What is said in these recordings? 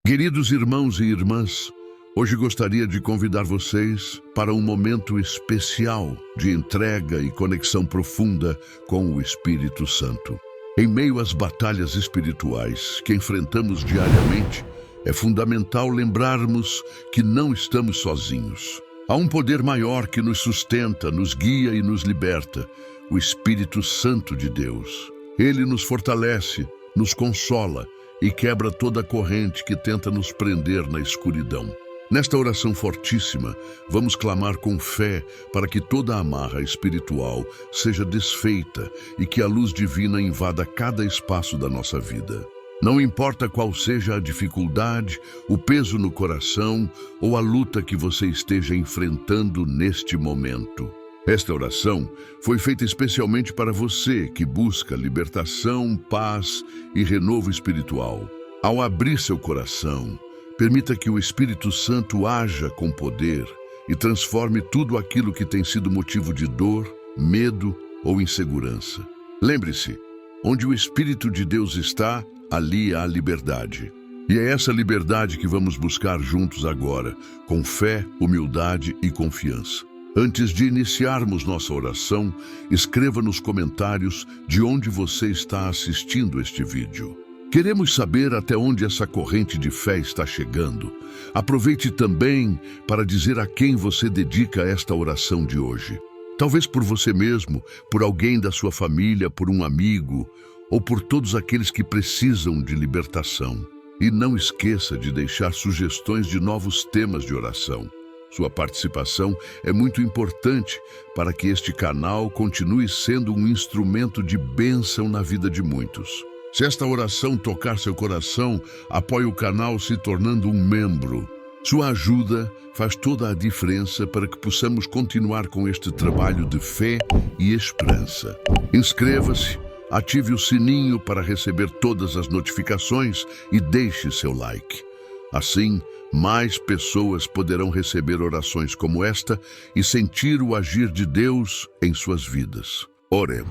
Queridos irmãos e irmãs, hoje gostaria de convidar vocês para um momento especial de entrega e conexão profunda com o Espírito Santo. Em meio às batalhas espirituais que enfrentamos diariamente, é fundamental lembrarmos que não estamos sozinhos. Há um poder maior que nos sustenta, nos guia e nos liberta, o Espírito Santo de Deus. Ele nos fortalece, nos consola e quebra toda a corrente que tenta nos prender na escuridão. Nesta oração fortíssima, vamos clamar com fé para que toda a amarra espiritual seja desfeita e que a luz divina invada cada espaço da nossa vida. Não importa qual seja a dificuldade, o peso no coração ou a luta que você esteja enfrentando neste momento. Esta oração foi feita especialmente para você que busca libertação, paz e renovo espiritual. Ao abrir seu coração, permita que o Espírito Santo haja com poder e transforme tudo aquilo que tem sido motivo de dor, medo ou insegurança. Lembre-se, onde o Espírito de Deus está, ali há liberdade. E é essa liberdade que vamos buscar juntos agora, com fé, humildade e confiança. Antes de iniciarmos nossa oração, escreva nos comentários de onde você está assistindo este vídeo. Queremos saber até onde essa corrente de fé está chegando. Aproveite também para dizer a quem você dedica esta oração de hoje. Talvez por você mesmo, por alguém da sua família, por um amigo, ou por todos aqueles que precisam de libertação. E não esqueça de deixar sugestões de novos temas de oração. Sua participação é muito importante para que este canal continue sendo um instrumento de bênção na vida de muitos. Se esta oração tocar seu coração, apoie o canal se tornando um membro. Sua ajuda faz toda a diferença para que possamos continuar com este trabalho de fé e esperança. Inscreva-se, ative o sininho para receber todas as notificações e deixe seu like. Assim, mais pessoas poderão receber orações como esta e sentir o agir de Deus em suas vidas. Oremos.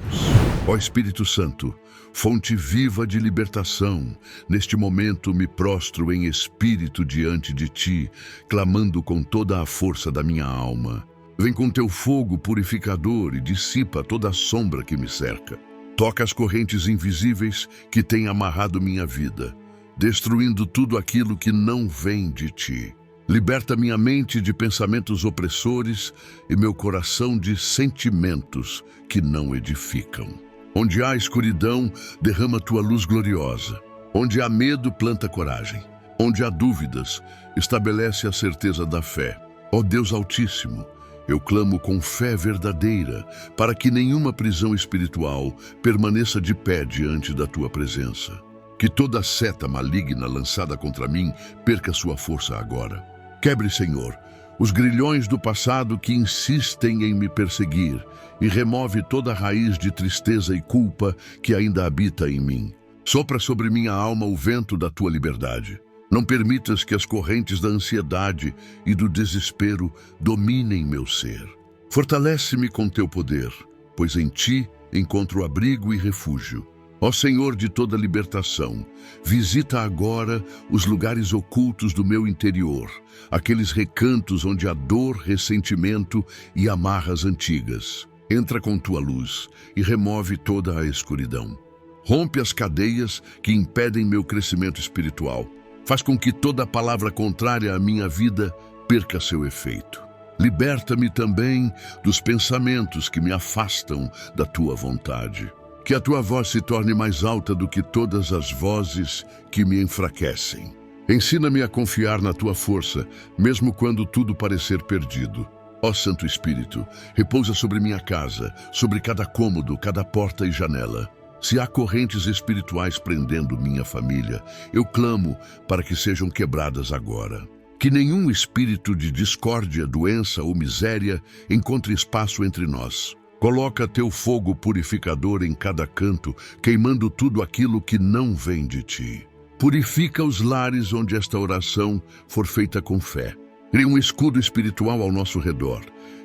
Ó Espírito Santo, fonte viva de libertação, neste momento me prostro em espírito diante de Ti, clamando com toda a força da minha alma. Vem com Teu fogo purificador e dissipa toda a sombra que me cerca. Toca as correntes invisíveis que têm amarrado minha vida, destruindo tudo aquilo que não vem de Ti. Liberta minha mente de pensamentos opressores e meu coração de sentimentos que não edificam. Onde há escuridão, derrama Tua luz gloriosa. Onde há medo, planta coragem. Onde há dúvidas, estabelece a certeza da fé. Ó Deus Altíssimo, eu clamo com fé verdadeira para que nenhuma prisão espiritual permaneça de pé diante da Tua presença. Que toda seta maligna lançada contra mim perca sua força agora. Quebre, Senhor, os grilhões do passado que insistem em me perseguir e remove toda a raiz de tristeza e culpa que ainda habita em mim. Sopra sobre minha alma o vento da Tua liberdade. Não permitas que as correntes da ansiedade e do desespero dominem meu ser. Fortalece-me com Teu poder, pois em Ti encontro abrigo e refúgio. Ó Senhor de toda libertação, visita agora os lugares ocultos do meu interior, aqueles recantos onde há dor, ressentimento e amarras antigas. Entra com Tua luz e remove toda a escuridão. Rompe as cadeias que impedem meu crescimento espiritual. Faz com que toda palavra contrária à minha vida perca seu efeito. Liberta-me também dos pensamentos que me afastam da Tua vontade. Que a Tua voz se torne mais alta do que todas as vozes que me enfraquecem. Ensina-me a confiar na Tua força, mesmo quando tudo parecer perdido. Ó Santo Espírito, repousa sobre minha casa, sobre cada cômodo, cada porta e janela. Se há correntes espirituais prendendo minha família, eu clamo para que sejam quebradas agora. Que nenhum espírito de discórdia, doença ou miséria encontre espaço entre nós. Coloca Teu fogo purificador em cada canto, queimando tudo aquilo que não vem de Ti. Purifica os lares onde esta oração for feita com fé. Cria um escudo espiritual ao nosso redor,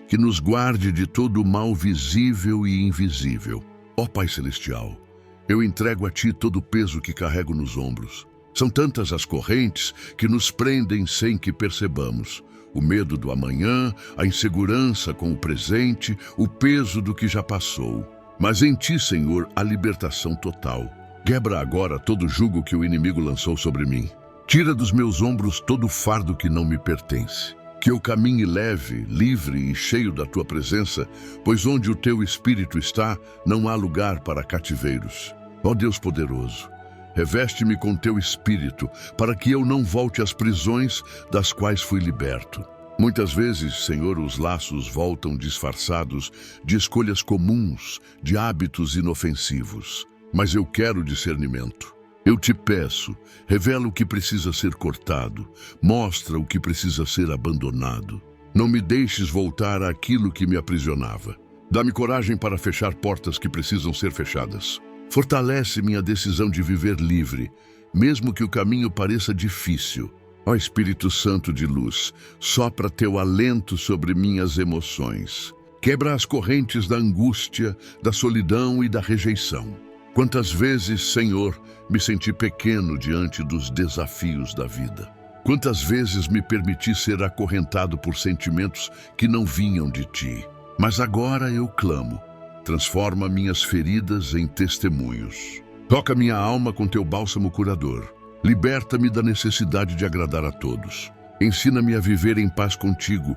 que nos guarde de todo o mal visível e invisível. Ó Pai Celestial, eu entrego a Ti todo o peso que carrego nos ombros. São tantas as correntes que nos prendem sem que percebamos. O medo do amanhã, a insegurança com o presente, o peso do que já passou. Mas em Ti, Senhor, há libertação total. Quebra agora todo o jugo que o inimigo lançou sobre mim. Tira dos meus ombros todo o fardo que não me pertence. Que eu caminhe leve, livre e cheio da Tua presença, pois onde o Teu Espírito está, não há lugar para cativeiros. Ó Deus poderoso, reveste-me com Teu Espírito, para que eu não volte às prisões das quais fui liberto. Muitas vezes, Senhor, os laços voltam disfarçados de escolhas comuns, de hábitos inofensivos. Mas eu quero discernimento. Eu te peço, revela o que precisa ser cortado, mostra o que precisa ser abandonado. Não me deixes voltar àquilo que me aprisionava. Dá-me coragem para fechar portas que precisam ser fechadas. Fortalece minha decisão de viver livre, mesmo que o caminho pareça difícil. Ó Espírito Santo de luz, sopra teu alento sobre minhas emoções. Quebra as correntes da angústia, da solidão e da rejeição. Quantas vezes, Senhor, me senti pequeno diante dos desafios da vida. Quantas vezes me permiti ser acorrentado por sentimentos que não vinham de Ti. Mas agora eu clamo. Transforma minhas feridas em testemunhos. Toca minha alma com Teu bálsamo curador. Liberta-me da necessidade de agradar a todos. Ensina-me a viver em paz contigo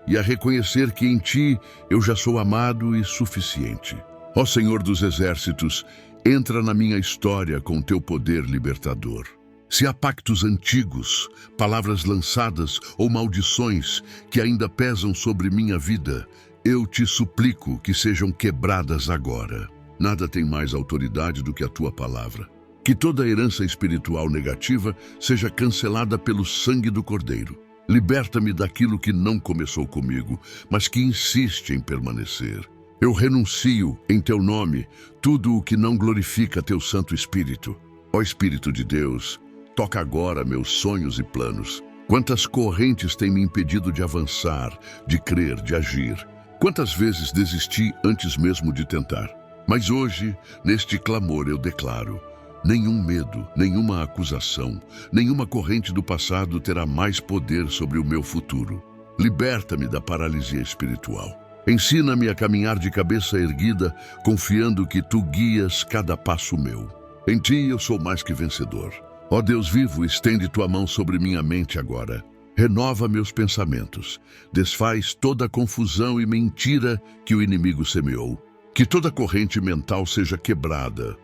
e a reconhecer que em Ti eu já sou amado e suficiente. Ó Senhor dos Exércitos, entra na minha história com Teu poder libertador. Se há pactos antigos, palavras lançadas ou maldições que ainda pesam sobre minha vida, eu te suplico que sejam quebradas agora. Nada tem mais autoridade do que a Tua palavra. Que toda herança espiritual negativa seja cancelada pelo sangue do Cordeiro. Liberta-me daquilo que não começou comigo, mas que insiste em permanecer. Eu renuncio, em Teu nome, tudo o que não glorifica Teu Santo Espírito. Ó Espírito de Deus, toca agora meus sonhos e planos. Quantas correntes têm me impedido de avançar, de crer, de agir. Quantas vezes desisti antes mesmo de tentar. Mas hoje, neste clamor, eu declaro: nenhum medo, nenhuma acusação, nenhuma corrente do passado terá mais poder sobre o meu futuro. Liberta-me da paralisia espiritual. Ensina-me a caminhar de cabeça erguida, confiando que Tu guias cada passo meu. Em Ti eu sou mais que vencedor. Ó Deus vivo, estende Tua mão sobre minha mente agora. Renova meus pensamentos. Desfaz toda a confusão e mentira que o inimigo semeou. Que toda corrente mental seja quebrada.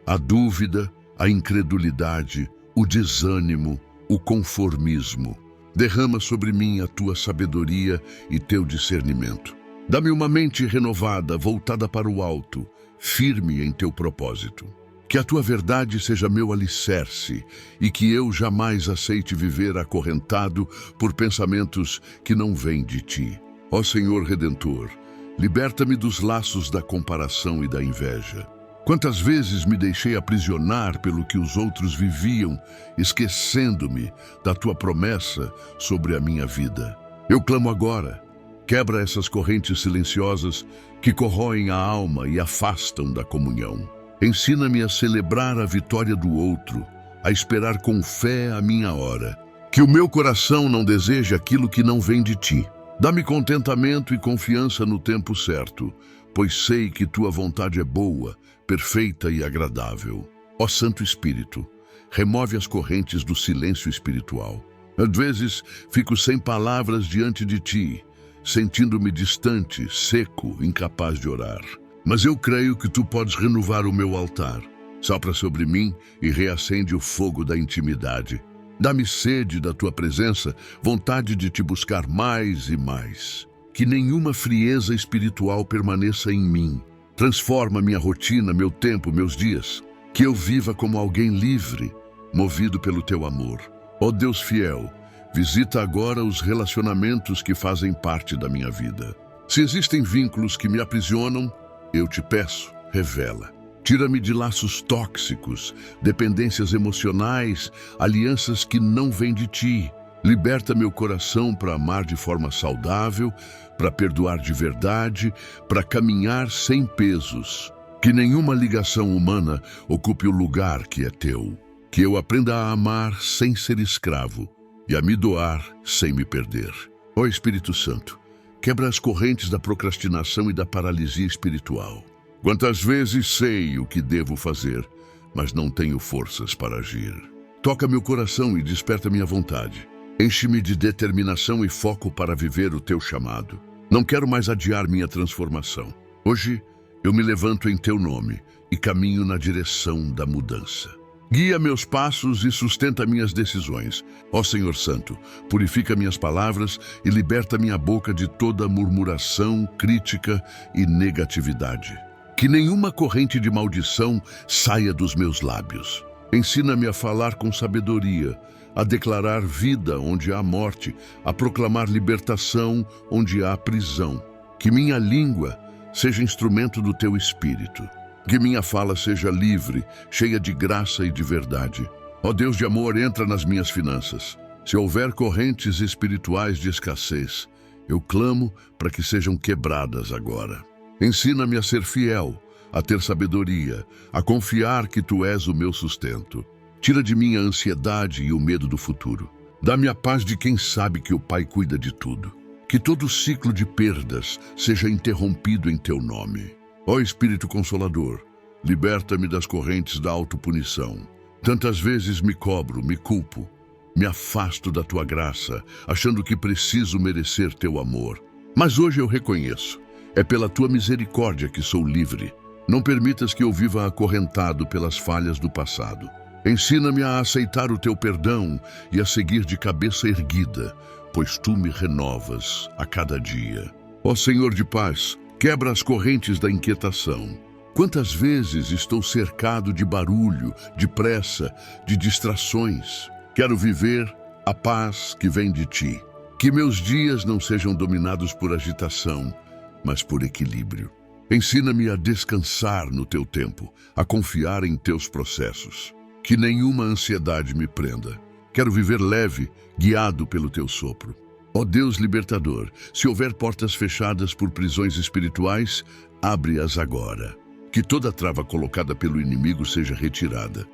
A dúvida, a incredulidade, o desânimo, o conformismo. Derrama sobre mim a Tua sabedoria e Teu discernimento. Dá-me uma mente renovada, voltada para o alto, firme em Teu propósito. Que a Tua verdade seja meu alicerce e que eu jamais aceite viver acorrentado por pensamentos que não vêm de Ti. Ó Senhor Redentor, liberta-me dos laços da comparação e da inveja. Quantas vezes me deixei aprisionar pelo que os outros viviam, esquecendo-me da Tua promessa sobre a minha vida. Eu clamo agora. Quebra essas correntes silenciosas que corroem a alma e afastam da comunhão. Ensina-me a celebrar a vitória do outro, a esperar com fé a minha hora. Que o meu coração não deseje aquilo que não vem de Ti. Dá-me contentamento e confiança no tempo certo, pois sei que Tua vontade é boa, perfeita e agradável. Ó Santo Espírito, remove as correntes do silêncio espiritual. Às vezes fico sem palavras diante de Ti, sentindo-me distante, seco, incapaz de orar. Mas eu creio que Tu podes renovar o meu altar. Sopra sobre mim e reacende o fogo da intimidade. Dá-me sede da Tua presença, vontade de Te buscar mais e mais. Que nenhuma frieza espiritual permaneça em mim. Transforma minha rotina, meu tempo, meus dias. Que eu viva como alguém livre, movido pelo Teu amor. Ó Deus fiel, visita agora os relacionamentos que fazem parte da minha vida. Se existem vínculos que me aprisionam, eu Te peço, revela. Tira-me de laços tóxicos, dependências emocionais, alianças que não vêm de Ti. Liberta meu coração para amar de forma saudável, para perdoar de verdade, para caminhar sem pesos. Que nenhuma ligação humana ocupe o lugar que é Teu. Que eu aprenda a amar sem ser escravo e a me doar sem me perder. Ó Espírito Santo, quebra as correntes da procrastinação e da paralisia espiritual. Quantas vezes sei o que devo fazer, mas não tenho forças para agir. Toca meu coração e desperta minha vontade. Enche-me de determinação e foco para viver o teu chamado. Não quero mais adiar minha transformação. Hoje, eu me levanto em teu nome e caminho na direção da mudança. Guia meus passos e sustenta minhas decisões. Ó Senhor Santo, purifica minhas palavras e liberta minha boca de toda murmuração, crítica e negatividade. Que nenhuma corrente de maldição saia dos meus lábios. Ensina-me a falar com sabedoria, a declarar vida onde há morte, a proclamar libertação onde há prisão. Que minha língua seja instrumento do teu Espírito. Que minha fala seja livre, cheia de graça e de verdade. Ó Deus de amor, entra nas minhas finanças. Se houver correntes espirituais de escassez, eu clamo para que sejam quebradas agora. Ensina-me a ser fiel, a ter sabedoria, a confiar que tu és o meu sustento. Tira de mim a ansiedade e o medo do futuro. Dá-me a paz de quem sabe que o Pai cuida de tudo. Que todo ciclo de perdas seja interrompido em teu nome. Ó Espírito Consolador, liberta-me das correntes da autopunição. Tantas vezes me cobro, me culpo, me afasto da tua graça, achando que preciso merecer teu amor. Mas hoje eu reconheço, é pela tua misericórdia que sou livre. Não permitas que eu viva acorrentado pelas falhas do passado. Ensina-me a aceitar o teu perdão e a seguir de cabeça erguida, pois tu me renovas a cada dia. Ó Senhor de paz, quebra as correntes da inquietação. Quantas vezes estou cercado de barulho, de pressa, de distrações. Quero viver a paz que vem de ti. Que meus dias não sejam dominados por agitação, mas por equilíbrio. Ensina-me a descansar no teu tempo, a confiar em teus processos. Que nenhuma ansiedade me prenda. Quero viver leve, guiado pelo teu sopro. Ó Deus libertador, se houver portas fechadas por prisões espirituais, abre-as agora. Que toda trava colocada pelo inimigo seja retirada.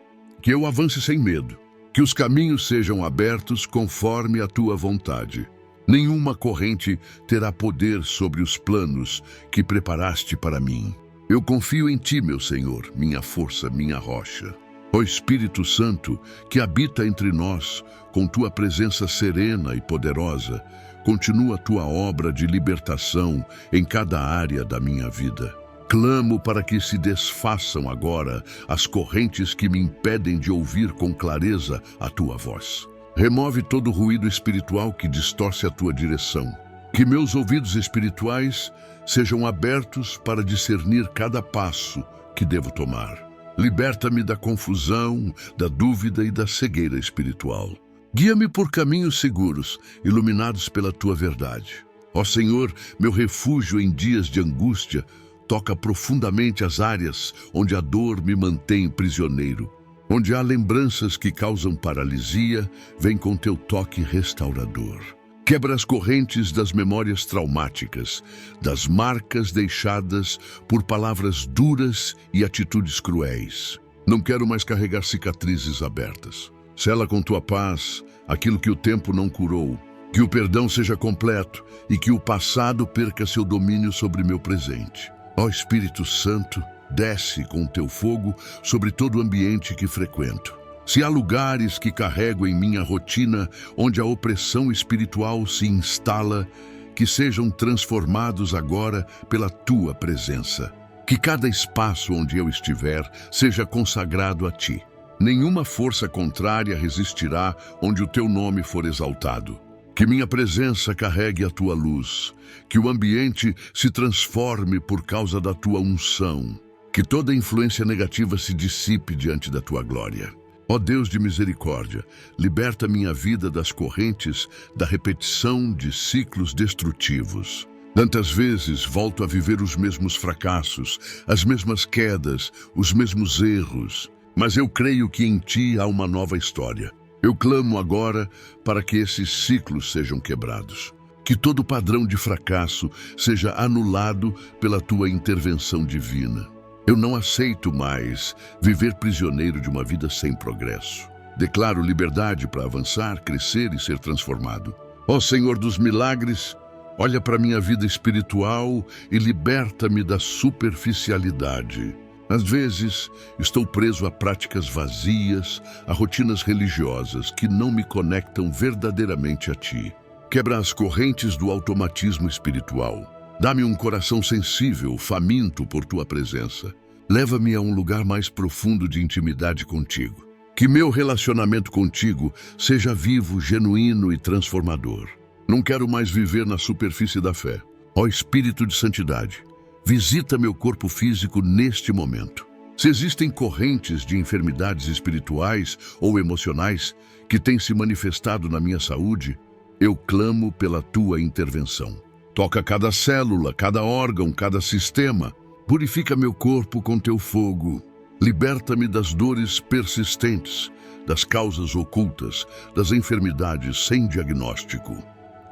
Que eu avance sem medo. Que os caminhos sejam abertos conforme a tua vontade. Nenhuma corrente terá poder sobre os planos que preparaste para mim. Eu confio em ti, meu Senhor, minha força, minha rocha. Ó Espírito Santo, que habita entre nós, com tua presença serena e poderosa, continua a tua obra de libertação em cada área da minha vida. Clamo para que se desfaçam agora as correntes que me impedem de ouvir com clareza a tua voz. Remove todo o ruído espiritual que distorce a tua direção. Que meus ouvidos espirituais sejam abertos para discernir cada passo que devo tomar. Liberta-me da confusão, da dúvida e da cegueira espiritual. Guia-me por caminhos seguros, iluminados pela tua verdade. Ó Senhor, meu refúgio em dias de angústia, toca profundamente as áreas onde a dor me mantém prisioneiro. Onde há lembranças que causam paralisia, vem com teu toque restaurador. Quebra as correntes das memórias traumáticas, das marcas deixadas por palavras duras e atitudes cruéis. Não quero mais carregar cicatrizes abertas. Sela com tua paz aquilo que o tempo não curou. Que o perdão seja completo e que o passado perca seu domínio sobre meu presente. Ó Espírito Santo, desce com teu fogo sobre todo o ambiente que frequento. Se há lugares que carrego em minha rotina onde a opressão espiritual se instala, que sejam transformados agora pela tua presença. Que cada espaço onde eu estiver seja consagrado a ti. Nenhuma força contrária resistirá onde o teu nome for exaltado. Que minha presença carregue a tua luz. Que o ambiente se transforme por causa da tua unção. Que toda influência negativa se dissipe diante da tua glória. Ó Deus de misericórdia, liberta minha vida das correntes da repetição de ciclos destrutivos. Tantas vezes volto a viver os mesmos fracassos, as mesmas quedas, os mesmos erros. Mas eu creio que em ti há uma nova história. Eu clamo agora para que esses ciclos sejam quebrados. Que todo padrão de fracasso seja anulado pela tua intervenção divina. Eu não aceito mais viver prisioneiro de uma vida sem progresso. Declaro liberdade para avançar, crescer e ser transformado. Ó Senhor dos milagres, olha para minha vida espiritual e liberta-me da superficialidade. Às vezes, estou preso a práticas vazias, a rotinas religiosas que não me conectam verdadeiramente a Ti. Quebra as correntes do automatismo espiritual. Dá-me um coração sensível, faminto por Tua presença. Leva-me a um lugar mais profundo de intimidade contigo. Que meu relacionamento contigo seja vivo, genuíno e transformador. Não quero mais viver na superfície da fé. Ó Espírito de Santidade, visita meu corpo físico neste momento. Se existem correntes de enfermidades espirituais ou emocionais que têm se manifestado na minha saúde, eu clamo pela Tua intervenção. Toca cada célula, cada órgão, cada sistema. Purifica meu corpo com Teu fogo. Liberta-me das dores persistentes, das causas ocultas, das enfermidades sem diagnóstico.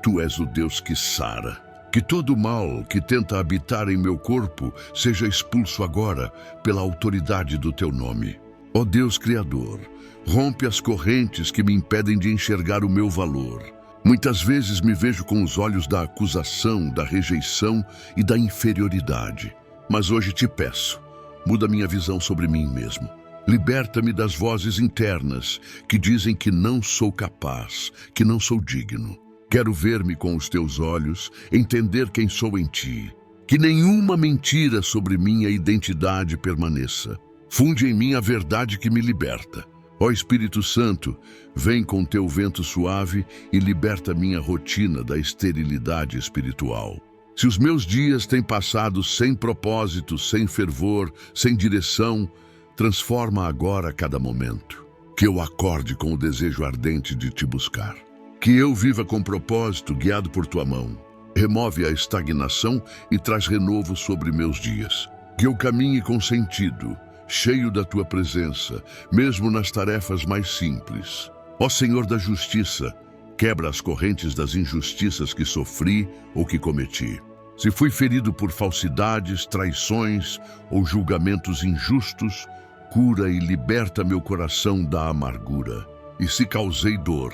Tu és o Deus que sara. Que todo mal que tenta habitar em meu corpo seja expulso agora pela autoridade do Teu nome. Ó Deus Criador, rompe as correntes que me impedem de enxergar o meu valor. Muitas vezes me vejo com os olhos da acusação, da rejeição e da inferioridade. Mas hoje te peço, muda minha visão sobre mim mesmo. Liberta-me das vozes internas que dizem que não sou capaz, que não sou digno. Quero ver-me com os Teus olhos, entender quem sou em Ti. Que nenhuma mentira sobre minha identidade permaneça. Funde em mim a verdade que me liberta. Ó Espírito Santo, vem com Teu vento suave e liberta minha rotina da esterilidade espiritual. Se os meus dias têm passado sem propósito, sem fervor, sem direção, transforma agora cada momento. Que eu acorde com o desejo ardente de Te buscar. Que eu viva com propósito, guiado por Tua mão. Remove a estagnação e traz renovo sobre meus dias. Que eu caminhe com sentido, cheio da Tua presença, mesmo nas tarefas mais simples. Ó Senhor da Justiça, quebra as correntes das injustiças que sofri ou que cometi. Se fui ferido por falsidades, traições ou julgamentos injustos, cura e liberta meu coração da amargura. E se causei dor,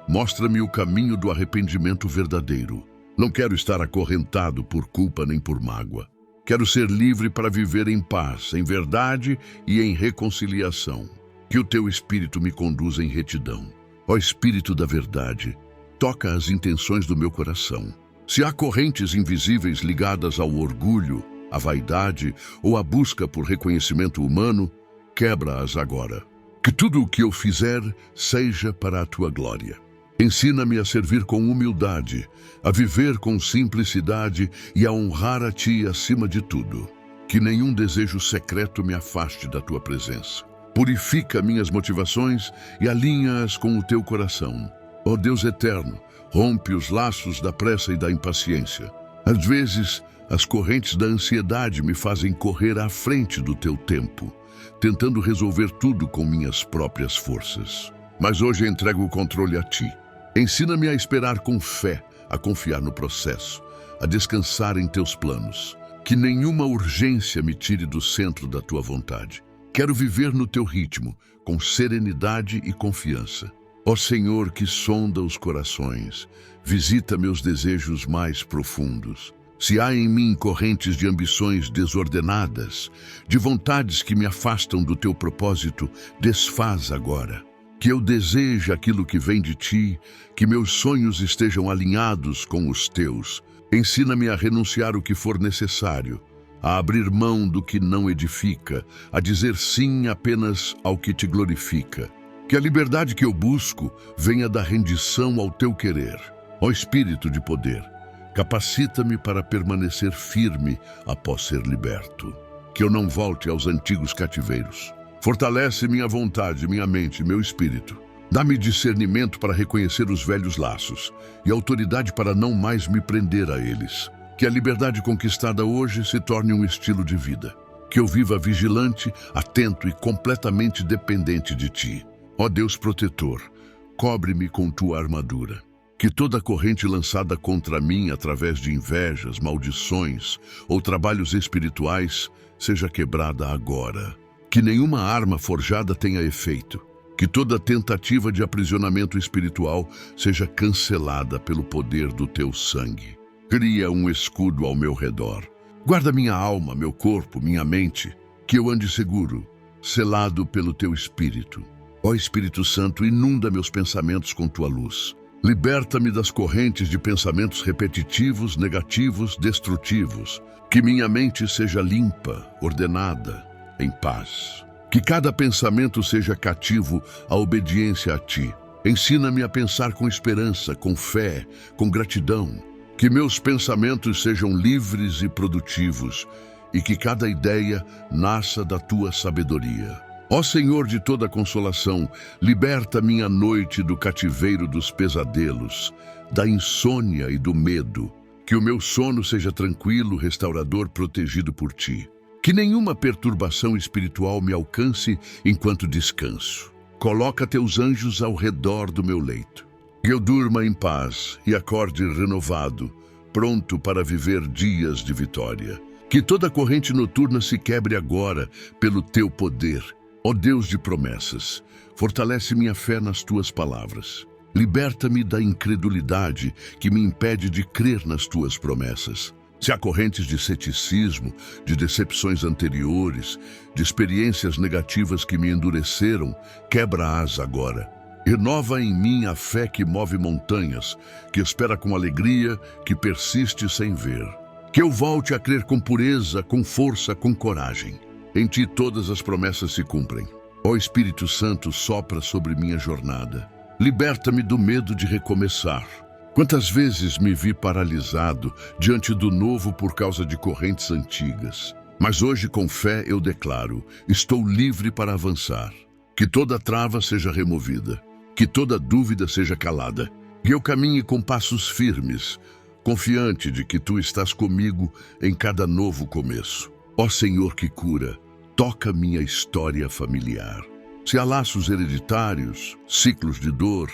mostra-me o caminho do arrependimento verdadeiro. Não quero estar acorrentado por culpa nem por mágoa. Quero ser livre para viver em paz, em verdade e em reconciliação. Que o Teu Espírito me conduza em retidão. Ó Espírito da verdade, toca as intenções do meu coração. Se há correntes invisíveis ligadas ao orgulho, à vaidade ou à busca por reconhecimento humano, quebra-as agora. Que tudo o que eu fizer seja para a Tua glória. Ensina-me a servir com humildade, a viver com simplicidade e a honrar a Ti acima de tudo. Que nenhum desejo secreto me afaste da Tua presença. Purifica minhas motivações e alinha-as com o Teu coração. Ó Deus eterno, rompe os laços da pressa e da impaciência. Às vezes, as correntes da ansiedade me fazem correr à frente do Teu tempo, tentando resolver tudo com minhas próprias forças. Mas hoje entrego o controle a Ti. Ensina-me a esperar com fé, a confiar no processo, a descansar em Teus planos. Que nenhuma urgência me tire do centro da Tua vontade. Quero viver no Teu ritmo, com serenidade e confiança. Ó Senhor, que sonda os corações, visita meus desejos mais profundos. Se há em mim correntes de ambições desordenadas, de vontades que me afastam do Teu propósito, desfaz agora. Que eu deseje aquilo que vem de Ti, que meus sonhos estejam alinhados com os Teus. Ensina-me a renunciar o que for necessário, a abrir mão do que não edifica, a dizer sim apenas ao que Te glorifica. Que a liberdade que eu busco venha da rendição ao Teu querer. Ó Espírito de poder, capacita-me para permanecer firme após ser liberto. Que eu não volte aos antigos cativeiros. Fortalece minha vontade, minha mente, meu espírito. Dá-me discernimento para reconhecer os velhos laços e autoridade para não mais me prender a eles. Que a liberdade conquistada hoje se torne um estilo de vida. Que eu viva vigilante, atento e completamente dependente de Ti. Ó Deus protetor, cobre-me com Tua armadura. Que toda corrente lançada contra mim através de invejas, maldições ou trabalhos espirituais seja quebrada agora. Que nenhuma arma forjada tenha efeito. Que toda tentativa de aprisionamento espiritual seja cancelada pelo poder do teu sangue. Cria um escudo ao meu redor. Guarda minha alma, meu corpo, minha mente, que eu ande seguro, selado pelo teu Espírito. Ó Espírito Santo, inunda meus pensamentos com tua luz. Liberta-me das correntes de pensamentos repetitivos, negativos, destrutivos. Que minha mente seja limpa, ordenada, em paz. Que cada pensamento seja cativo à obediência a ti. Ensina-me a pensar com esperança, com fé, com gratidão. Que meus pensamentos sejam livres e produtivos e que cada ideia nasça da tua sabedoria. Ó Senhor de toda consolação, liberta minha noite do cativeiro dos pesadelos, da insônia e do medo. Que o meu sono seja tranquilo, restaurador, protegido por ti. Que nenhuma perturbação espiritual me alcance enquanto descanso. Coloca teus anjos ao redor do meu leito. Que eu durma em paz e acorde renovado, pronto para viver dias de vitória. Que toda corrente noturna se quebre agora pelo teu poder. Ó Deus de promessas, fortalece minha fé nas tuas palavras. Liberta-me da incredulidade que me impede de crer nas tuas promessas. Se há correntes de ceticismo, de decepções anteriores, de experiências negativas que me endureceram, quebra-as agora. Renova em mim a fé que move montanhas, que espera com alegria, que persiste sem ver. Que eu volte a crer com pureza, com força, com coragem. Em ti todas as promessas se cumprem. Ó Espírito Santo, sopra sobre minha jornada. Liberta-me do medo de recomeçar. Quantas vezes me vi paralisado diante do novo por causa de correntes antigas. Mas hoje, com fé, eu declaro, estou livre para avançar. Que toda trava seja removida. Que toda dúvida seja calada. Que eu caminhe com passos firmes, confiante de que tu estás comigo em cada novo começo. Ó Senhor que cura, toca minha história familiar. Se há laços hereditários, ciclos de dor,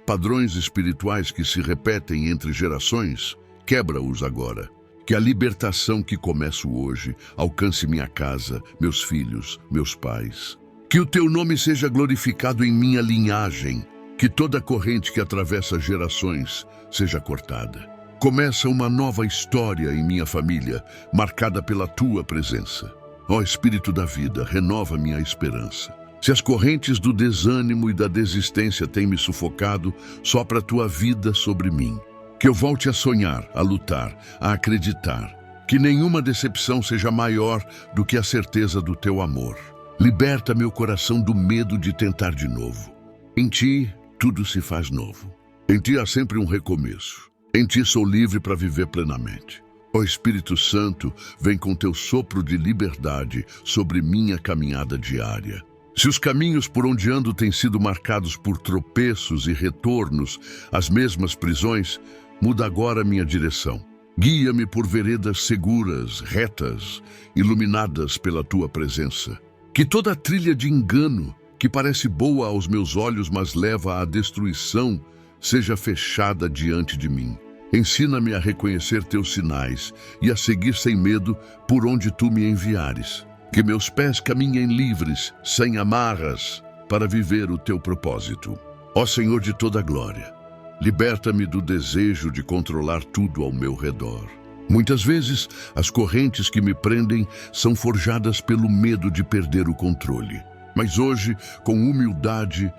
padrões espirituais que se repetem entre gerações, quebra-os agora. Que a libertação que começo hoje alcance minha casa, meus filhos, meus pais. Que o teu nome seja glorificado em minha linhagem. Que toda corrente que atravessa gerações seja cortada. Começa uma nova história em minha família, marcada pela tua presença. Ó Espírito da vida, renova minha esperança. Se as correntes do desânimo e da desistência têm me sufocado, sopra a tua vida sobre mim. Que eu volte a sonhar, a lutar, a acreditar. Que nenhuma decepção seja maior do que a certeza do teu amor. Liberta meu coração do medo de tentar de novo. Em ti, tudo se faz novo. Em ti há sempre um recomeço. Em ti sou livre para viver plenamente. Ó Espírito Santo, vem com teu sopro de liberdade sobre minha caminhada diária. Se os caminhos por onde ando têm sido marcados por tropeços e retornos às mesmas prisões, muda agora minha direção. Guia-me por veredas seguras, retas, iluminadas pela tua presença. Que toda trilha de engano, que parece boa aos meus olhos, mas leva à destruição, seja fechada diante de mim. Ensina-me a reconhecer teus sinais e a seguir sem medo por onde tu me enviares. Que meus pés caminhem livres, sem amarras, para viver o teu propósito. Ó Senhor de toda glória, liberta-me do desejo de controlar tudo ao meu redor. Muitas vezes, as correntes que me prendem são forjadas pelo medo de perder o controle. Mas hoje, com humildade,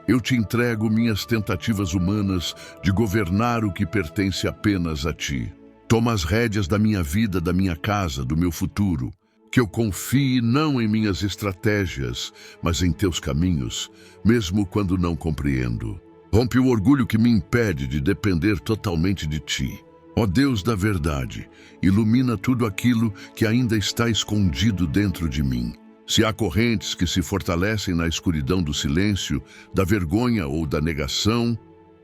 eu te entrego minhas tentativas humanas de governar o que pertence apenas a ti. Toma as rédeas da minha vida, da minha casa, do meu futuro. Que eu confie não em minhas estratégias, mas em teus caminhos, mesmo quando não compreendo. Rompe o orgulho que me impede de depender totalmente de ti. Ó Deus da verdade, ilumina tudo aquilo que ainda está escondido dentro de mim. Se há correntes que se fortalecem na escuridão do silêncio, da vergonha ou da negação,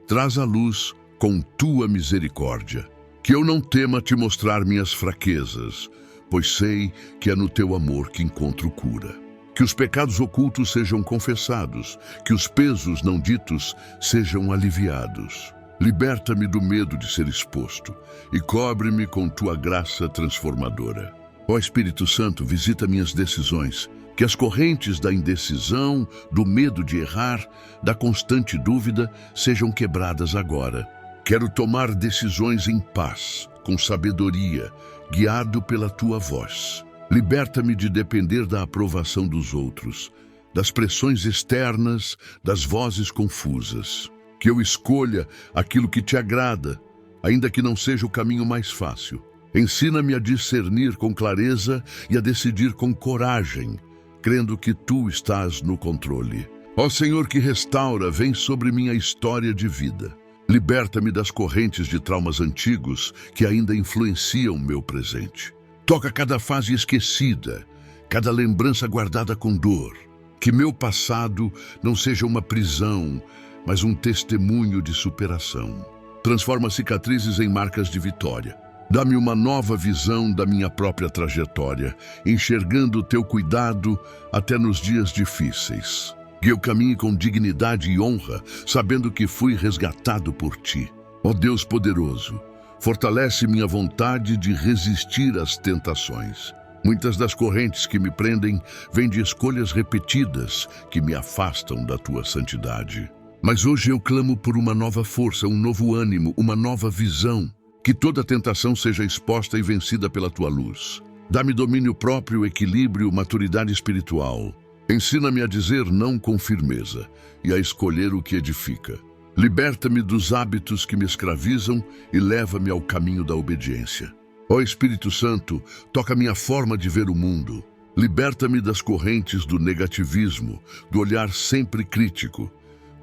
traz à luz com tua misericórdia. Que eu não tema te mostrar minhas fraquezas, pois sei que é no teu amor que encontro cura. Que os pecados ocultos sejam confessados, que os pesos não ditos sejam aliviados. Liberta-me do medo de ser exposto e cobre-me com tua graça transformadora. Ó Espírito Santo, visita minhas decisões, que as correntes da indecisão, do medo de errar, da constante dúvida sejam quebradas agora. Quero tomar decisões em paz, com sabedoria, guiado pela tua voz. Liberta-me de depender da aprovação dos outros, das pressões externas, das vozes confusas. Que eu escolha aquilo que te agrada, ainda que não seja o caminho mais fácil. Ensina-me a discernir com clareza e a decidir com coragem, crendo que tu estás no controle. Ó Senhor que restaura, vem sobre minha história de vida. Liberta-me das correntes de traumas antigos que ainda influenciam meu presente. Toca cada fase esquecida, cada lembrança guardada com dor. Que meu passado não seja uma prisão, mas um testemunho de superação. Transforma cicatrizes em marcas de vitória. Dá-me uma nova visão da minha própria trajetória, enxergando o teu cuidado até nos dias difíceis. Que eu caminhe com dignidade e honra, sabendo que fui resgatado por ti. Ó Deus poderoso, fortalece minha vontade de resistir às tentações. Muitas das correntes que me prendem vêm de escolhas repetidas que me afastam da tua santidade. Mas hoje eu clamo por uma nova força, um novo ânimo, uma nova visão. Que toda tentação seja exposta e vencida pela tua luz. Dá-me domínio próprio, equilíbrio, maturidade espiritual. Ensina-me a dizer não com firmeza e a escolher o que edifica. Liberta-me dos hábitos que me escravizam e leva-me ao caminho da obediência. Ó Espírito Santo, toca minha forma de ver o mundo. Liberta-me das correntes do negativismo, do olhar sempre crítico,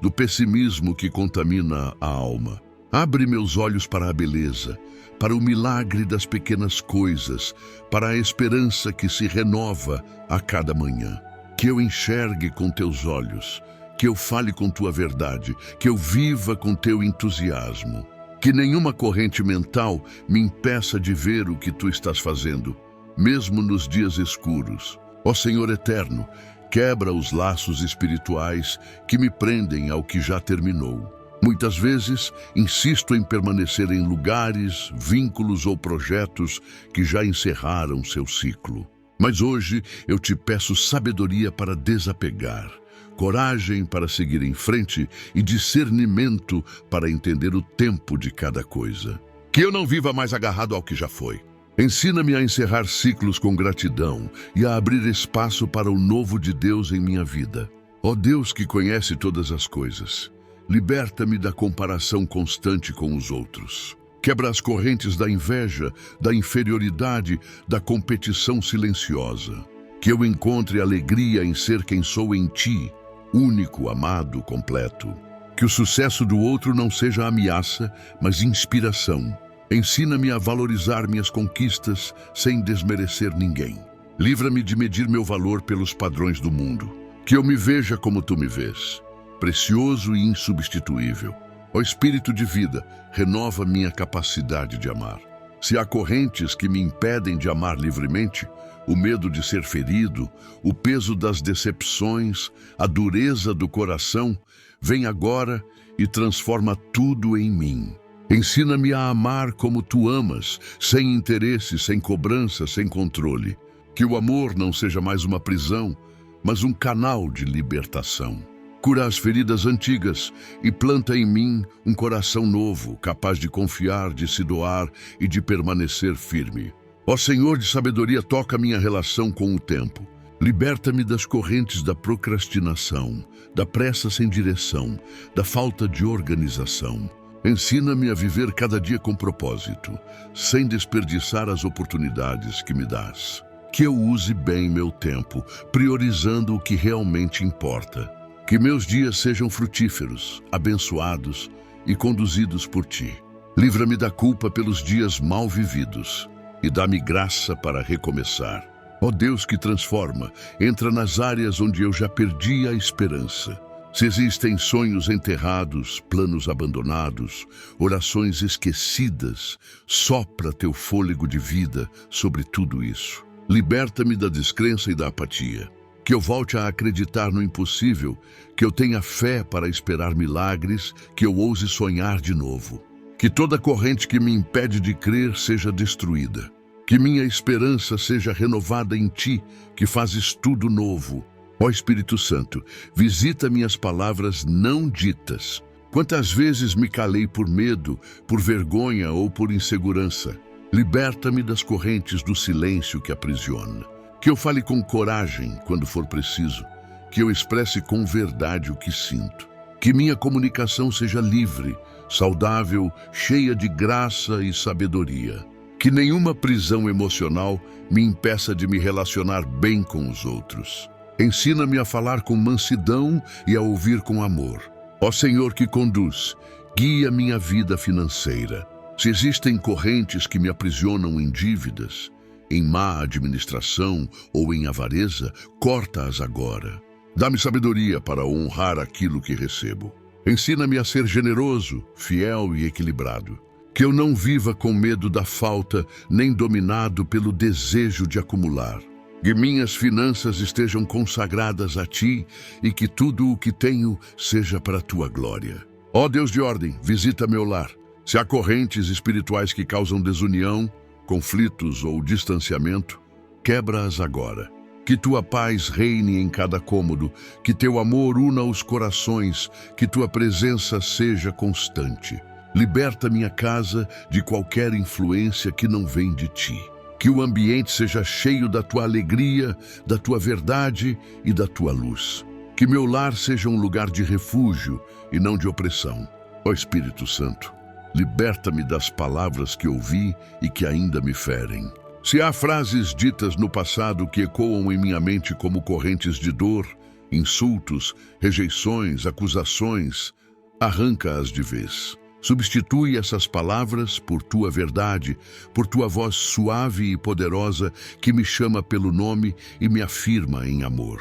do pessimismo que contamina a alma. Abre meus olhos para a beleza, para o milagre das pequenas coisas, para a esperança que se renova a cada manhã. Que eu enxergue com teus olhos, que eu fale com tua verdade, que eu viva com teu entusiasmo. Que nenhuma corrente mental me impeça de ver o que tu estás fazendo, mesmo nos dias escuros. Ó Senhor eterno, quebra os laços espirituais que me prendem ao que já terminou. Muitas vezes, insisto em permanecer em lugares, vínculos ou projetos que já encerraram seu ciclo. Mas hoje eu te peço sabedoria para desapegar, coragem para seguir em frente e discernimento para entender o tempo de cada coisa. Que eu não viva mais agarrado ao que já foi. Ensina-me a encerrar ciclos com gratidão e a abrir espaço para o novo de Deus em minha vida. Ó Deus que conhece todas as coisas, liberta-me da comparação constante com os outros. Quebra as correntes da inveja, da inferioridade, da competição silenciosa. Que eu encontre alegria em ser quem sou em ti, único, amado, completo. Que o sucesso do outro não seja ameaça, mas inspiração. Ensina-me a valorizar minhas conquistas sem desmerecer ninguém. Livra-me de medir meu valor pelos padrões do mundo. Que eu me veja como tu me vês, precioso e insubstituível. Ó Espírito de vida, renova minha capacidade de amar. Se há correntes que me impedem de amar livremente, o medo de ser ferido, o peso das decepções, a dureza do coração, vem agora e transforma tudo em mim. Ensina-me a amar como tu amas, sem interesse, sem cobrança, sem controle. Que o amor não seja mais uma prisão, mas um canal de libertação. Cura as feridas antigas e planta em mim um coração novo, capaz de confiar, de se doar e de permanecer firme. Ó Senhor de sabedoria, toca minha relação com o tempo. Liberta-me das correntes da procrastinação, da pressa sem direção, da falta de organização. Ensina-me a viver cada dia com propósito, sem desperdiçar as oportunidades que me dás. Que eu use bem meu tempo, priorizando o que realmente importa. Que meus dias sejam frutíferos, abençoados e conduzidos por ti. Livra-me da culpa pelos dias mal vividos e dá-me graça para recomeçar. Ó Deus que transforma, entra nas áreas onde eu já perdi a esperança. Se existem sonhos enterrados, planos abandonados, orações esquecidas, sopra teu fôlego de vida sobre tudo isso. Liberta-me da descrença e da apatia. que eu volte a acreditar no impossível, que eu tenha fé para esperar milagres, que eu ouse sonhar de novo. Que toda corrente que me impede de crer seja destruída. Que minha esperança seja renovada em Ti, que fazes tudo novo. Ó Espírito Santo, visita minhas palavras não ditas. Quantas vezes me calei por medo, por vergonha ou por insegurança. Liberta-me das correntes do silêncio que aprisiona. Que eu fale com coragem quando for preciso. Que eu expresse com verdade o que sinto. Que minha comunicação seja livre, saudável, cheia de graça e sabedoria. Que nenhuma prisão emocional me impeça de me relacionar bem com os outros. Ensina-me a falar com mansidão e a ouvir com amor. Ó Senhor que conduz, guia minha vida financeira. Se existem correntes que me aprisionam em dívidas, em má administração ou em avareza, corta-as agora. Dá-me sabedoria para honrar aquilo que recebo. Ensina-me a ser generoso, fiel e equilibrado. Que eu não viva com medo da falta, nem dominado pelo desejo de acumular. Que minhas finanças estejam consagradas a Ti e que tudo o que tenho seja para a Tua glória. Ó Deus de ordem, visita meu lar. Se há correntes espirituais que causam desunião, conflitos ou distanciamento, quebra-as agora. Que Tua paz reine em cada cômodo, que Teu amor una os corações, que Tua presença seja constante. Liberta minha casa de qualquer influência que não vem de Ti. Que o ambiente seja cheio da Tua alegria, da Tua verdade e da Tua luz. Que meu lar seja um lugar de refúgio e não de opressão. Ó Espírito Santo, liberta-me das palavras que ouvi e que ainda me ferem. Se há frases ditas no passado que ecoam em minha mente como correntes de dor, insultos, rejeições, acusações, arranca-as de vez. Substitui essas palavras por Tua verdade, por Tua voz suave e poderosa que me chama pelo nome e me afirma em amor.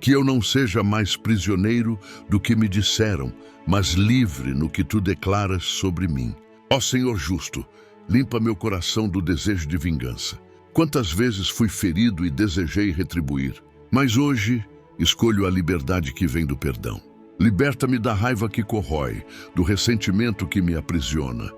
Que eu não seja mais prisioneiro do que me disseram, mas livre no que Tu declaras sobre mim. Ó Senhor justo, limpa meu coração do desejo de vingança. Quantas vezes fui ferido e desejei retribuir, mas hoje escolho a liberdade que vem do perdão. Liberta-me da raiva que corrói, do ressentimento que me aprisiona,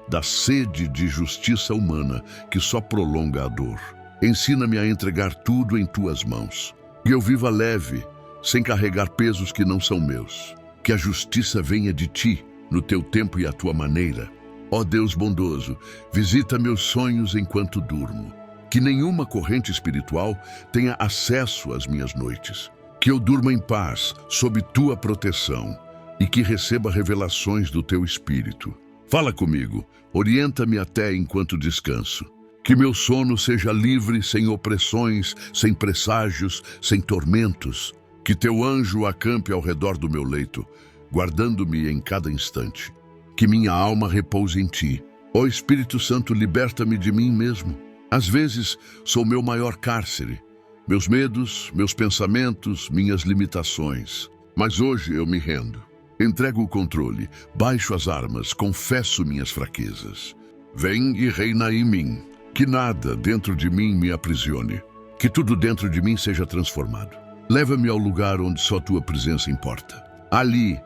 da sede de justiça humana que só prolonga a dor. Ensina-me a entregar tudo em Tuas mãos. Que eu viva leve, sem carregar pesos que não são meus. Que a justiça venha de Ti, no Teu tempo e à Tua maneira. Ó Deus bondoso, visita meus sonhos enquanto durmo. Que nenhuma corrente espiritual tenha acesso às minhas noites. Que eu durma em paz, sob Tua proteção, e que receba revelações do Teu Espírito. Fala comigo, orienta-me até enquanto descanso. Que meu sono seja livre, sem opressões, sem presságios, sem tormentos. Que Teu anjo acampe ao redor do meu leito, guardando-me em cada instante. Que minha alma repouse em Ti. Ó Espírito Santo, liberta-me de mim mesmo. Às vezes, sou meu maior cárcere. Meus medos, meus pensamentos, minhas limitações. Mas hoje eu me rendo. Entrego o controle, baixo as armas, confesso minhas fraquezas. Vem e reina em mim. Que nada dentro de mim me aprisione. Que tudo dentro de mim seja transformado. Leva-me ao lugar onde só Tua presença importa. Ali,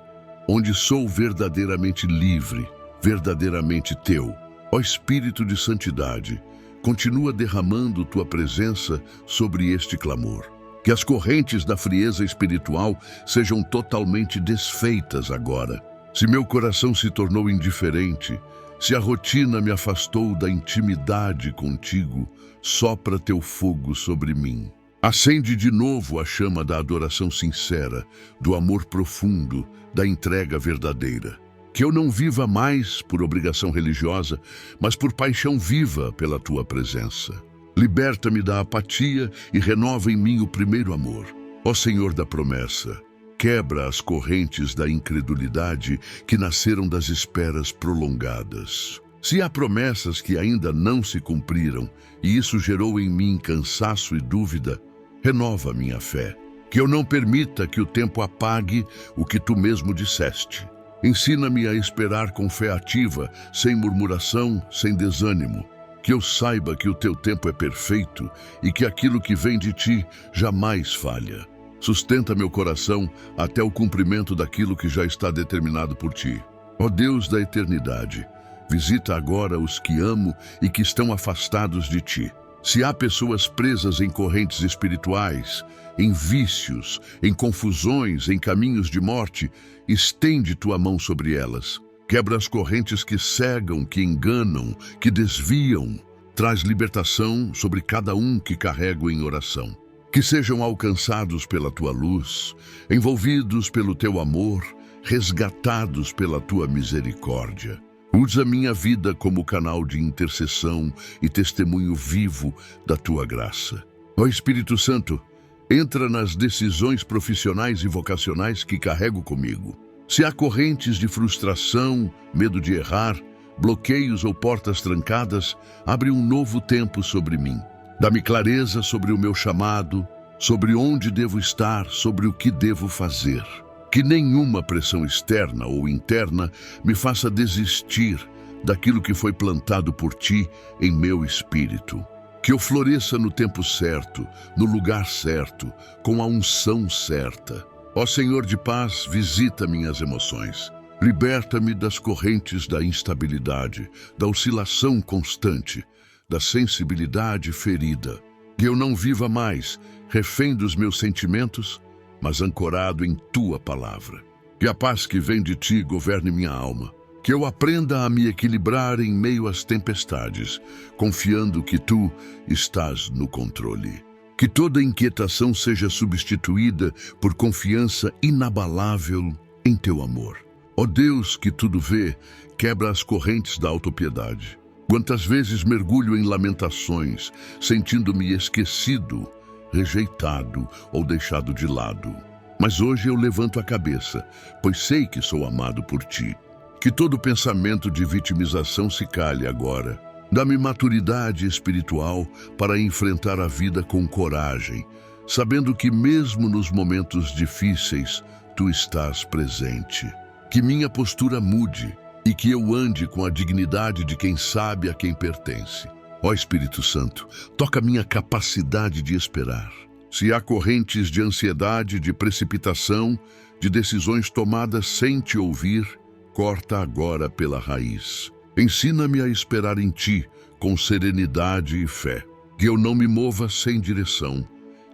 onde sou verdadeiramente livre, verdadeiramente Teu. Ó Espírito de santidade, continua derramando Tua presença sobre este clamor. Que as correntes da frieza espiritual sejam totalmente desfeitas agora. Se meu coração se tornou indiferente, se a rotina me afastou da intimidade contigo, sopra Teu fogo sobre mim. Acende de novo a chama da adoração sincera, do amor profundo, da entrega verdadeira. Que eu não viva mais por obrigação religiosa, mas por paixão viva pela Tua presença. Liberta-me da apatia e renova em mim o primeiro amor. Ó Senhor da promessa, quebra as correntes da incredulidade que nasceram das esperas prolongadas. Se há promessas que ainda não se cumpriram e isso gerou em mim cansaço e dúvida, renova minha fé. Que eu não permita que o tempo apague o que Tu mesmo disseste. Ensina-me a esperar com fé ativa, sem murmuração, sem desânimo. Que eu saiba que o Teu tempo é perfeito e que aquilo que vem de Ti jamais falha. Sustenta meu coração até o cumprimento daquilo que já está determinado por ti. Ó Deus da eternidade, visita agora os que amo e que estão afastados de ti. Se há pessoas presas em correntes espirituais, em vícios, em confusões, em caminhos de morte, estende tua mão sobre elas. Quebra as correntes que cegam, que enganam, que desviam. Traz libertação sobre cada um que carrego em oração. Que sejam alcançados pela tua luz, envolvidos pelo teu amor, resgatados pela tua misericórdia. Usa minha vida como canal de intercessão e testemunho vivo da tua graça. Ó Espírito Santo, entra nas decisões profissionais e vocacionais que carrego comigo. Se há correntes de frustração, medo de errar, bloqueios ou portas trancadas, abre um novo tempo sobre mim. Dá-me clareza sobre o meu chamado, sobre onde devo estar, sobre o que devo fazer. Que nenhuma pressão externa ou interna me faça desistir daquilo que foi plantado por ti em meu espírito. Que eu floresça no tempo certo, no lugar certo, com a unção certa. Ó Senhor de paz, visita minhas emoções. Liberta-me das correntes da instabilidade, da oscilação constante, da sensibilidade ferida. Que eu não viva mais refém dos meus sentimentos, mas ancorado em tua palavra. Que a paz que vem de ti governe minha alma. Que eu aprenda a me equilibrar em meio às tempestades, confiando que tu estás no controle. Que toda inquietação seja substituída por confiança inabalável em teu amor. Ó Deus que tudo vê, quebra as correntes da autopiedade. Quantas vezes mergulho em lamentações, sentindo-me esquecido, rejeitado ou deixado de lado. Mas hoje eu levanto a cabeça, pois sei que sou amado por ti. Que todo pensamento de vitimização se cale agora. Dá-me maturidade espiritual para enfrentar a vida com coragem, sabendo que mesmo nos momentos difíceis, tu estás presente. Que minha postura mude e que eu ande com a dignidade de quem sabe a quem pertence. Ó Espírito Santo, toca minha capacidade de esperar. Se há correntes de ansiedade, de precipitação, de decisões tomadas sem te ouvir, corta agora pela raiz. Ensina-me a esperar em ti, com serenidade e fé. Que eu não me mova sem direção,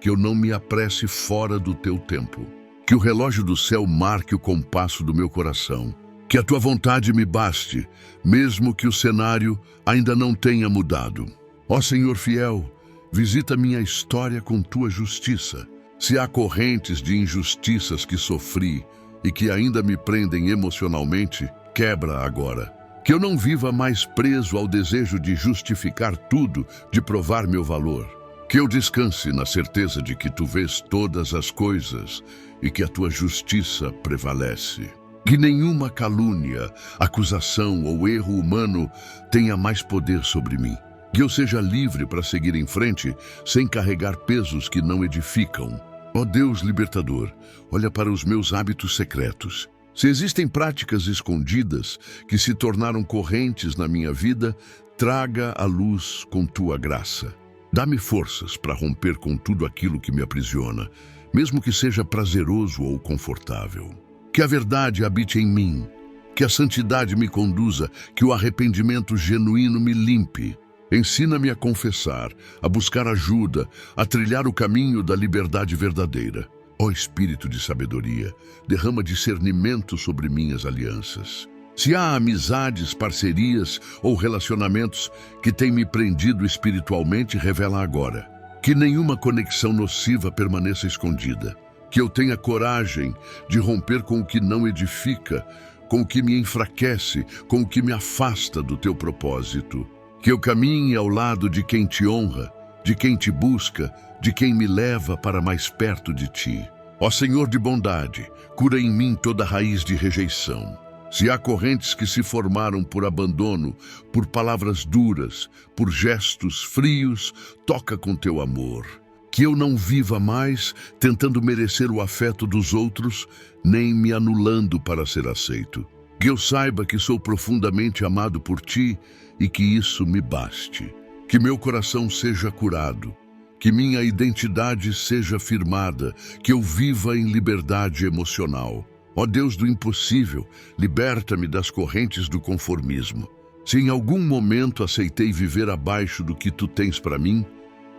que eu não me apresse fora do teu tempo. Que o relógio do céu marque o compasso do meu coração. Que a tua vontade me baste, mesmo que o cenário ainda não tenha mudado. Ó Senhor fiel, visita minha história com tua justiça. Se há correntes de injustiças que sofri e que ainda me prendem emocionalmente, quebra agora. Que eu não viva mais preso ao desejo de justificar tudo, de provar meu valor. Que eu descanse na certeza de que tu vês todas as coisas e que a tua justiça prevalece. Que nenhuma calúnia, acusação ou erro humano tenha mais poder sobre mim. Que eu seja livre para seguir em frente sem carregar pesos que não edificam. Ó Deus libertador, olha para os meus hábitos secretos. Se existem práticas escondidas que se tornaram correntes na minha vida, traga à luz com tua graça. Dá-me forças para romper com tudo aquilo que me aprisiona, mesmo que seja prazeroso ou confortável. Que a verdade habite em mim, que a santidade me conduza, que o arrependimento genuíno me limpe. Ensina-me a confessar, a buscar ajuda, a trilhar o caminho da liberdade verdadeira. Ó Espírito de sabedoria, derrama discernimento sobre minhas alianças. Se há amizades, parcerias ou relacionamentos que têm me prendido espiritualmente, revela agora. Que nenhuma conexão nociva permaneça escondida. Que eu tenha coragem de romper com o que não edifica, com o que me enfraquece, com o que me afasta do teu propósito. Que eu caminhe ao lado de quem te honra, de quem te busca, de quem me leva para mais perto de ti. Ó Senhor de bondade, cura em mim toda raiz de rejeição. Se há correntes que se formaram por abandono, por palavras duras, por gestos frios, toca com teu amor. Que eu não viva mais tentando merecer o afeto dos outros, nem me anulando para ser aceito. Que eu saiba que sou profundamente amado por ti e que isso me baste. Que meu coração seja curado, Que minha identidade seja firmada, que eu viva em liberdade emocional. Ó Deus do impossível, liberta-me das correntes do conformismo. Se em algum momento aceitei viver abaixo do que tu tens para mim,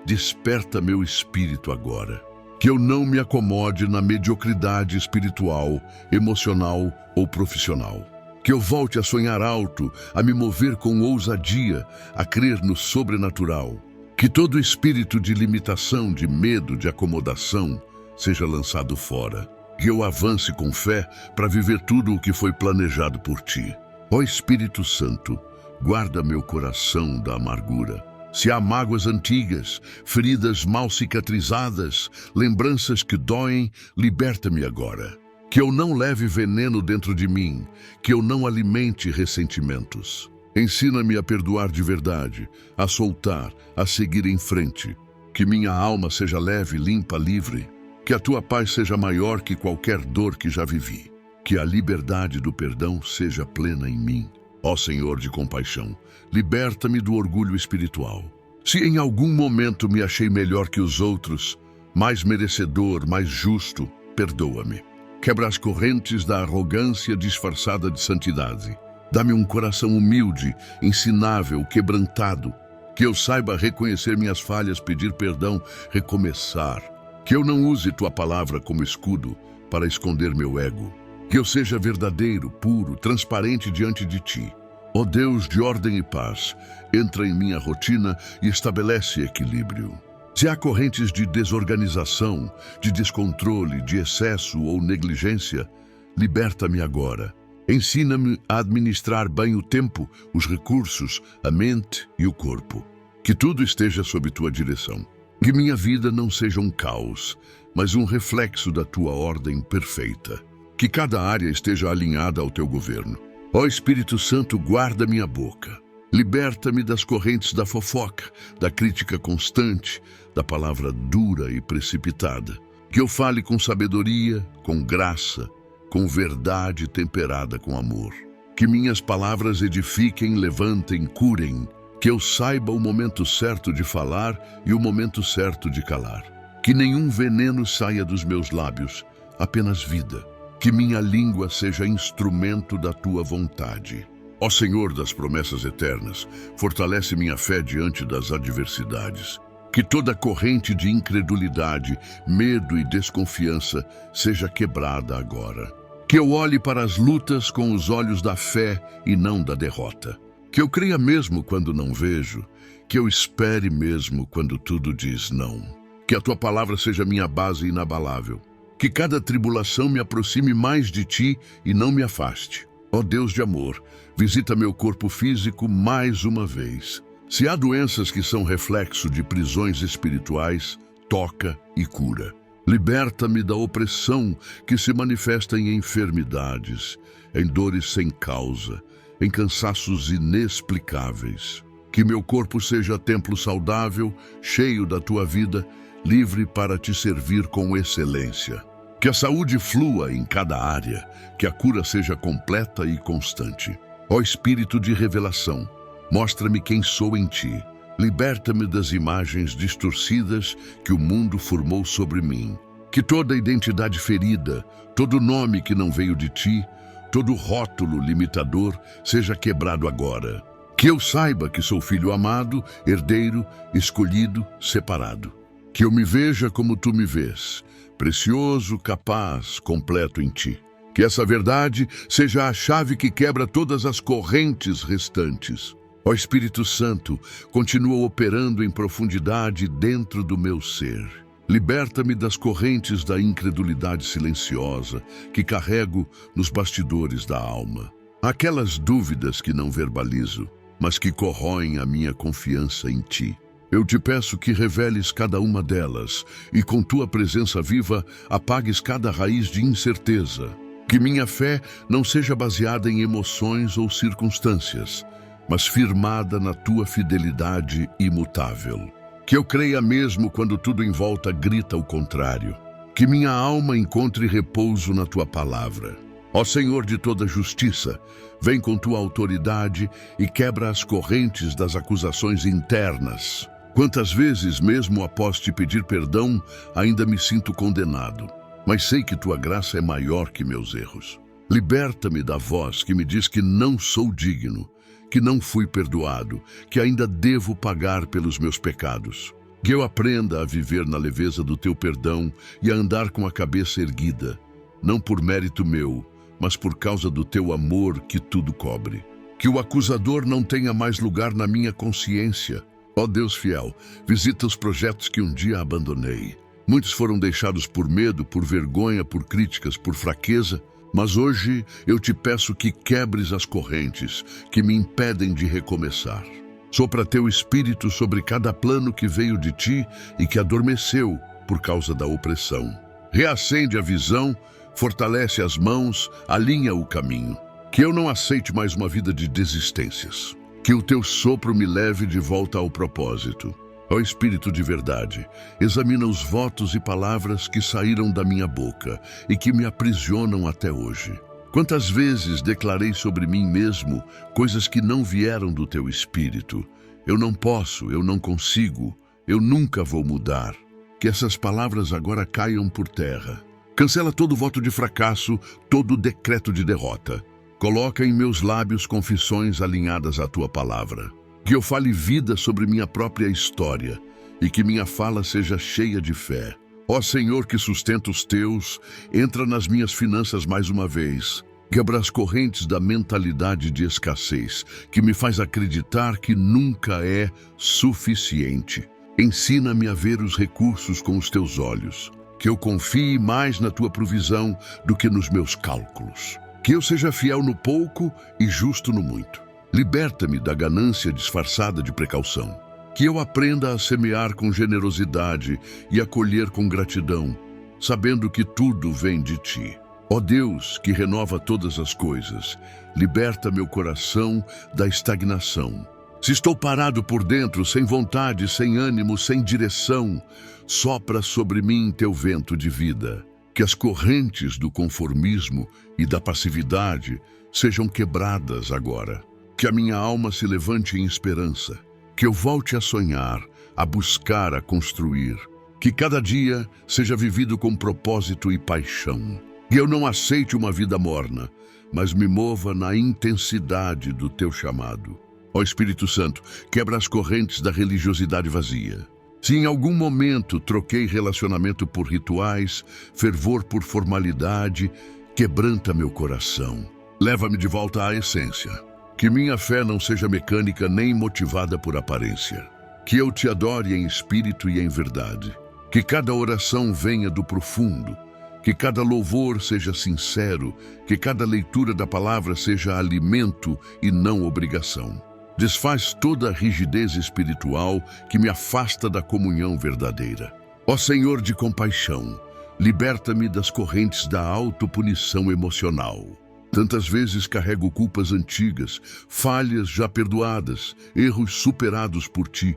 desperta meu espírito agora. Que eu não me acomode na mediocridade espiritual, emocional ou profissional. Que eu volte a sonhar alto, a me mover com ousadia, a crer no sobrenatural. Que todo espírito de limitação, de medo, de acomodação seja lançado fora. Que eu avance com fé para viver tudo o que foi planejado por ti. Ó Espírito Santo, guarda meu coração da amargura. Se há mágoas antigas, feridas mal cicatrizadas, lembranças que doem, liberta-me agora. Que eu não leve veneno dentro de mim, que eu não alimente ressentimentos. Ensina-me a perdoar de verdade, a soltar, a seguir em frente. Que minha alma seja leve, limpa, livre. Que a tua paz seja maior que qualquer dor que já vivi. Que a liberdade do perdão seja plena em mim. Ó Senhor de compaixão, liberta-me do orgulho espiritual. Se em algum momento me achei melhor que os outros, mais merecedor, mais justo, perdoa-me. Quebra as correntes da arrogância disfarçada de santidade. Dá-me um coração humilde, ensinável, quebrantado. Que eu saiba reconhecer minhas falhas, pedir perdão, recomeçar. Que eu não use tua palavra como escudo para esconder meu ego. Que eu seja verdadeiro, puro, transparente diante de ti. Ó Deus de ordem e paz, entra em minha rotina e estabelece equilíbrio. Se há correntes de desorganização, de descontrole, de excesso ou negligência, liberta-me agora. Ensina-me a administrar bem o tempo, os recursos, a mente e o corpo. Que tudo esteja sob tua direção. Que minha vida não seja um caos, mas um reflexo da tua ordem perfeita. Que cada área esteja alinhada ao teu governo. Ó Espírito Santo, guarda minha boca. Liberta-me das correntes da fofoca, da crítica constante, da palavra dura e precipitada. Que eu fale com sabedoria, com graça, com verdade temperada com amor. Que minhas palavras edifiquem, levantem, curem. Que eu saiba o momento certo de falar e o momento certo de calar. Que nenhum veneno saia dos meus lábios, apenas vida. Que minha língua seja instrumento da tua vontade. Ó Senhor das promessas eternas, fortalece minha fé diante das adversidades. Que toda corrente de incredulidade, medo e desconfiança seja quebrada agora. Que eu olhe para as lutas com os olhos da fé e não da derrota. Que eu creia mesmo quando não vejo, que eu espere mesmo quando tudo diz não. Que a tua palavra seja minha base inabalável. Que cada tribulação me aproxime mais de ti e não me afaste. Ó Deus de amor, visita meu corpo físico mais uma vez. Se há doenças que são reflexo de prisões espirituais, toca e cura. Liberta-me da opressão que se manifesta em enfermidades, em dores sem causa, em cansaços inexplicáveis. Que meu corpo seja templo saudável, cheio da tua vida, livre para te servir com excelência. Que a saúde flua em cada área, que a cura seja completa e constante. Ó Espírito de revelação, mostra-me quem sou em ti. Liberta-me das imagens distorcidas que o mundo formou sobre mim. Que toda identidade ferida, todo nome que não veio de ti, todo rótulo limitador seja quebrado agora. Que eu saiba que sou filho amado, herdeiro, escolhido, separado. Que eu me veja como tu me vês, precioso, capaz, completo em ti. Que essa verdade seja a chave que quebra todas as correntes restantes. Ó Espírito Santo, continua operando em profundidade dentro do meu ser. Liberta-me das correntes da incredulidade silenciosa que carrego nos bastidores da alma. Aquelas dúvidas que não verbalizo, mas que corroem a minha confiança em ti. Eu te peço que reveles cada uma delas e com tua presença viva apagues cada raiz de incerteza. Que minha fé não seja baseada em emoções ou circunstâncias, mas firmada na tua fidelidade imutável. Que eu creia mesmo quando tudo em volta grita o contrário. Que minha alma encontre repouso na tua palavra. Ó Senhor de toda justiça, vem com tua autoridade e quebra as correntes das acusações internas. Quantas vezes, mesmo após te pedir perdão, ainda me sinto condenado. Mas sei que tua graça é maior que meus erros. Liberta-me da voz que me diz que não sou digno, que não fui perdoado, que ainda devo pagar pelos meus pecados. Que eu aprenda a viver na leveza do teu perdão e a andar com a cabeça erguida, não por mérito meu, mas por causa do teu amor que tudo cobre. Que o acusador não tenha mais lugar na minha consciência. Ó Deus fiel, visita os projetos que um dia abandonei. Muitos foram deixados por medo, por vergonha, por críticas, por fraqueza, mas hoje eu te peço que quebres as correntes que me impedem de recomeçar. Sopra teu espírito sobre cada plano que veio de ti e que adormeceu por causa da opressão. Reacende a visão, fortalece as mãos, alinha o caminho. Que eu não aceite mais uma vida de desistências. Que o teu sopro me leve de volta ao propósito. Ó Espírito de verdade, examina os votos e palavras que saíram da minha boca e que me aprisionam até hoje. Quantas vezes declarei sobre mim mesmo coisas que não vieram do teu Espírito? Eu não posso, eu não consigo, eu nunca vou mudar. Que essas palavras agora caiam por terra. Cancela todo voto de fracasso, todo decreto de derrota. Coloca em meus lábios confissões alinhadas à tua palavra. Que eu fale vida sobre minha própria história e que minha fala seja cheia de fé. Ó Senhor que sustenta os teus, entra nas minhas finanças mais uma vez. Quebra as correntes da mentalidade de escassez, que me faz acreditar que nunca é suficiente. Ensina-me a ver os recursos com os teus olhos. Que eu confie mais na tua provisão do que nos meus cálculos. Que eu seja fiel no pouco e justo no muito. Liberta-me da ganância disfarçada de precaução. Que eu aprenda a semear com generosidade e a colher com gratidão, sabendo que tudo vem de ti. Ó Deus, que renova todas as coisas, liberta meu coração da estagnação. Se estou parado por dentro, sem vontade, sem ânimo, sem direção, sopra sobre mim teu vento de vida. Que as correntes do conformismo e da passividade sejam quebradas agora. Que a minha alma se levante em esperança. Que eu volte a sonhar, a buscar, a construir. Que cada dia seja vivido com propósito e paixão. Que eu não aceite uma vida morna, mas me mova na intensidade do teu chamado. Ó Espírito Santo, quebra as correntes da religiosidade vazia. Se em algum momento troquei relacionamento por rituais, fervor por formalidade, quebranta meu coração. Leva-me de volta à essência. Que minha fé não seja mecânica nem motivada por aparência. Que eu te adore em espírito e em verdade. Que cada oração venha do profundo. Que cada louvor seja sincero. Que cada leitura da palavra seja alimento e não obrigação. Desfaz toda a rigidez espiritual que me afasta da comunhão verdadeira. Ó Senhor de compaixão, liberta-me das correntes da autopunição emocional. Tantas vezes carrego culpas antigas, falhas já perdoadas, erros superados por ti,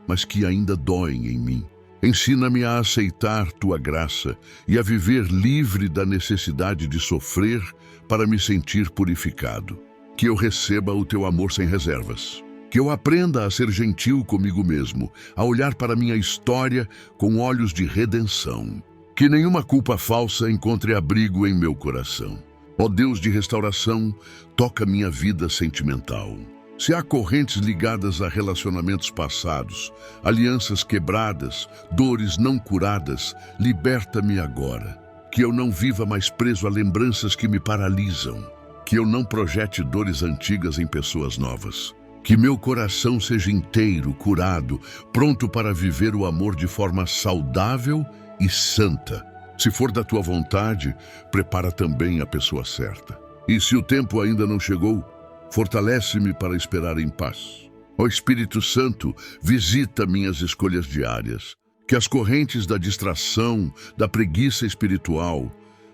mas que ainda doem em mim. Ensina-me a aceitar tua graça e a viver livre da necessidade de sofrer para me sentir purificado. Que eu receba o teu amor sem reservas. Que eu aprenda a ser gentil comigo mesmo, a olhar para minha história com olhos de redenção. Que nenhuma culpa falsa encontre abrigo em meu coração. Ó Deus de restauração, toca minha vida sentimental. Se há correntes ligadas a relacionamentos passados, alianças quebradas, dores não curadas, liberta-me agora. Que eu não viva mais preso a lembranças que me paralisam. Que eu não projete dores antigas em pessoas novas. Que meu coração seja inteiro, curado, pronto para viver o amor de forma saudável e santa. Se for da tua vontade, prepara também a pessoa certa. E se o tempo ainda não chegou, fortalece-me para esperar em paz. Ó Espírito Santo, visita minhas escolhas diárias. Que as correntes da distração, da preguiça espiritual,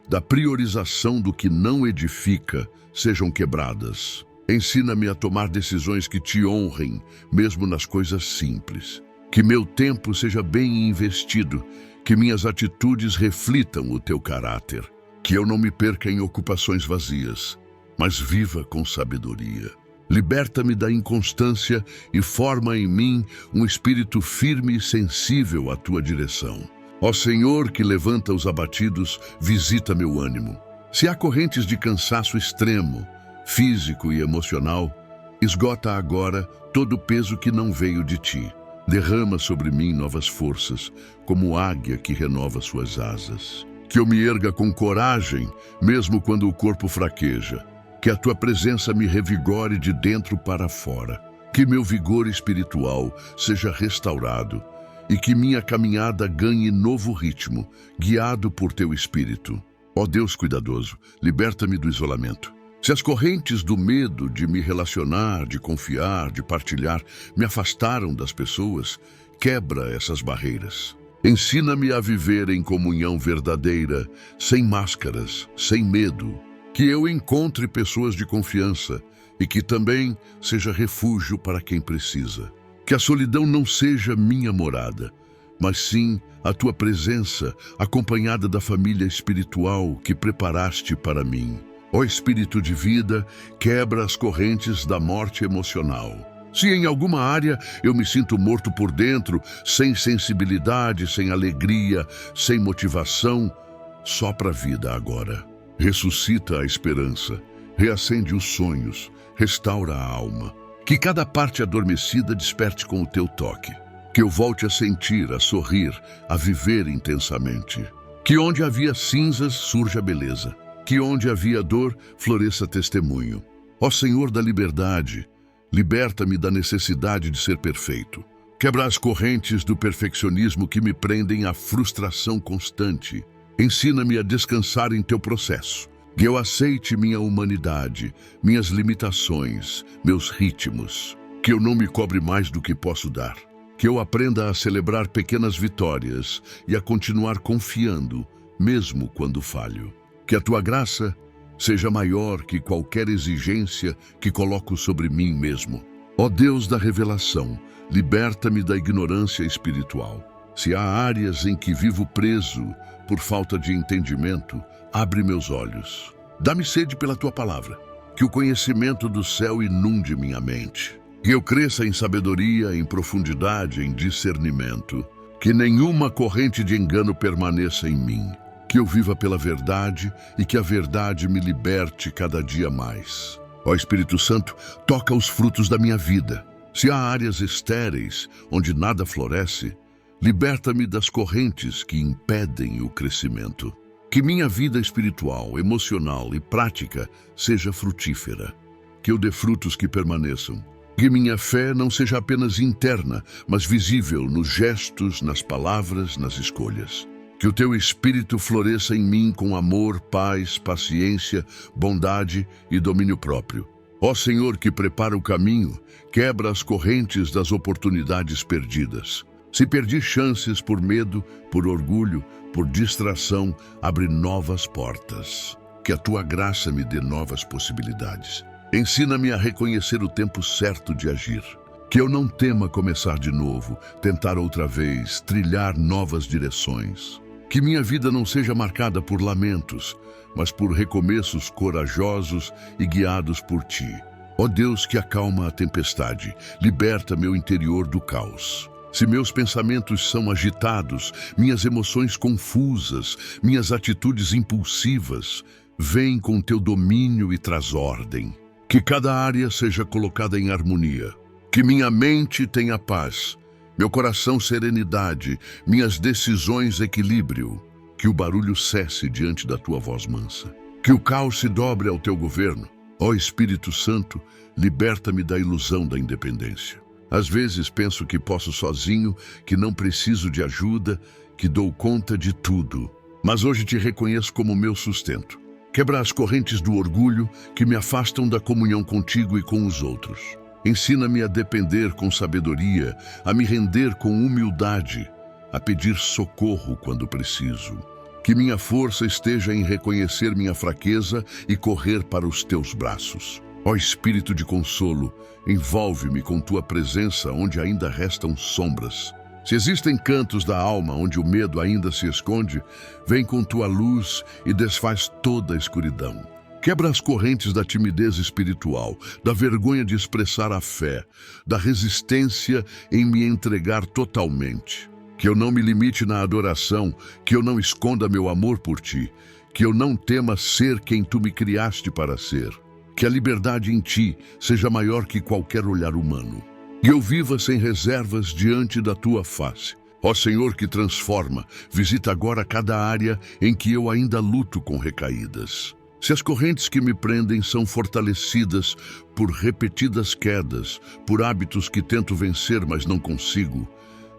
da priorização do que não edifica, sejam quebradas. Ensina-me a tomar decisões que te honrem, mesmo nas coisas simples. Que meu tempo seja bem investido, que minhas atitudes reflitam o teu caráter. Que eu não me perca em ocupações vazias, mas viva com sabedoria. Liberta-me da inconstância e forma em mim um espírito firme e sensível à tua direção. Ó Senhor, que levanta os abatidos, visita meu ânimo. Se há correntes de cansaço extremo, físico e emocional, esgota agora todo o peso que não veio de ti. Derrama sobre mim novas forças, como águia que renova suas asas. Que eu me erga com coragem, mesmo quando o corpo fraqueja. Que a tua presença me revigore de dentro para fora. Que meu vigor espiritual seja restaurado e que minha caminhada ganhe novo ritmo, guiado por teu Espírito. Ó Deus cuidadoso, liberta-me do isolamento. Se as correntes do medo de me relacionar, de confiar, de partilhar, me afastaram das pessoas, quebra essas barreiras. Ensina-me a viver em comunhão verdadeira, sem máscaras, sem medo. Que eu encontre pessoas de confiança e que também seja refúgio para quem precisa. Que a solidão não seja minha morada, mas sim a tua presença, acompanhada da família espiritual que preparaste para mim. Ó Espírito de vida, quebra as correntes da morte emocional. Se em alguma área eu me sinto morto por dentro, sem sensibilidade, sem alegria, sem motivação, sopra a vida agora. Ressuscita a esperança, reacende os sonhos, restaura a alma. Que cada parte adormecida desperte com o teu toque. Que eu volte a sentir, a sorrir, a viver intensamente. Que onde havia cinzas surja beleza. Que onde havia dor floresça testemunho. Ó Senhor da liberdade, liberta-me da necessidade de ser perfeito. Quebra as correntes do perfeccionismo que me prendem à frustração constante. Ensina-me a descansar em teu processo. Que eu aceite minha humanidade, minhas limitações, meus ritmos. Que eu não me cobre mais do que posso dar. Que eu aprenda a celebrar pequenas vitórias e a continuar confiando, mesmo quando falho. Que a tua graça seja maior que qualquer exigência que coloco sobre mim mesmo. Ó Deus da revelação, liberta-me da ignorância espiritual. Se há áreas em que vivo preso por falta de entendimento, abre meus olhos. Dá-me sede pela tua palavra. Que o conhecimento do céu inunde minha mente. Que eu cresça em sabedoria, em profundidade, em discernimento. Que nenhuma corrente de engano permaneça em mim. Que eu viva pela verdade e que a verdade me liberte cada dia mais. Ó Espírito Santo, toca os frutos da minha vida. Se há áreas estéreis onde nada floresce, liberta-me das correntes que impedem o crescimento. Que minha vida espiritual, emocional e prática seja frutífera. Que eu dê frutos que permaneçam. Que minha fé não seja apenas interna, mas visível nos gestos, nas palavras, nas escolhas. Que o teu Espírito floresça em mim com amor, paz, paciência, bondade e domínio próprio. Ó Senhor, que prepara o caminho, quebra as correntes das oportunidades perdidas. Se perdi chances por medo, por orgulho, por distração, abre novas portas. Que a tua graça me dê novas possibilidades. Ensina-me a reconhecer o tempo certo de agir. Que eu não tema começar de novo, tentar outra vez, trilhar novas direções. Que minha vida não seja marcada por lamentos, mas por recomeços corajosos e guiados por ti. Ó Deus que acalma a tempestade, liberta meu interior do caos. Se meus pensamentos são agitados, minhas emoções confusas, minhas atitudes impulsivas, vem com teu domínio e traz ordem. Que cada área seja colocada em harmonia. Que minha mente tenha paz, meu coração serenidade, minhas decisões equilíbrio. Que o barulho cesse diante da tua voz mansa. Que o caos se dobre ao teu governo. Ó Espírito Santo, liberta-me da ilusão da independência. Às vezes penso que posso sozinho, que não preciso de ajuda, que dou conta de tudo. Mas hoje te reconheço como meu sustento. Quebra as correntes do orgulho que me afastam da comunhão contigo e com os outros. Ensina-me a depender com sabedoria, a me render com humildade, a pedir socorro quando preciso. Que minha força esteja em reconhecer minha fraqueza e correr para os teus braços. Ó Espírito de consolo, envolve-me com tua presença onde ainda restam sombras. Se existem cantos da alma onde o medo ainda se esconde, vem com tua luz e desfaz toda a escuridão. Quebra as correntes da timidez espiritual, da vergonha de expressar a fé, da resistência em me entregar totalmente. Que eu não me limite na adoração, que eu não esconda meu amor por ti, que eu não tema ser quem tu me criaste para ser. Que a liberdade em ti seja maior que qualquer olhar humano. Que eu viva sem reservas diante da tua face. Ó Senhor que transforma, visita agora cada área em que eu ainda luto com recaídas. Se as correntes que me prendem são fortalecidas por repetidas quedas, por hábitos que tento vencer, mas não consigo,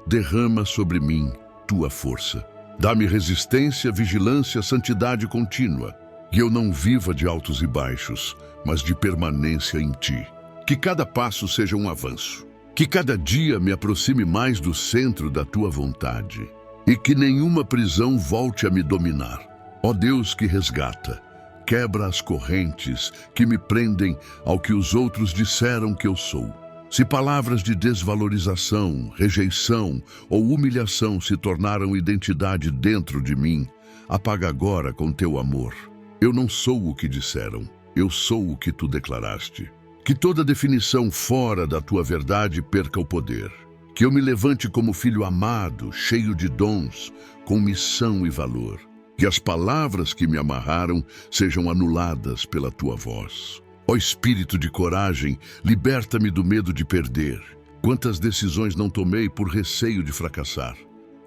derrama sobre mim tua força. Dá-me resistência, vigilância, santidade contínua. Que eu não viva de altos e baixos, mas de permanência em ti. Que cada passo seja um avanço. Que cada dia me aproxime mais do centro da tua vontade. E que nenhuma prisão volte a me dominar. Ó Deus que resgata, quebra as correntes que me prendem ao que os outros disseram que eu sou. Se palavras de desvalorização, rejeição ou humilhação se tornaram identidade dentro de mim, apaga agora com teu amor. Eu não sou o que disseram, eu sou o que tu declaraste. Que toda definição fora da tua verdade perca o poder. Que eu me levante como filho amado, cheio de dons, com missão e valor. Que as palavras que me amarraram sejam anuladas pela tua voz. Ó Espírito de coragem, liberta-me do medo de perder. Quantas decisões não tomei por receio de fracassar.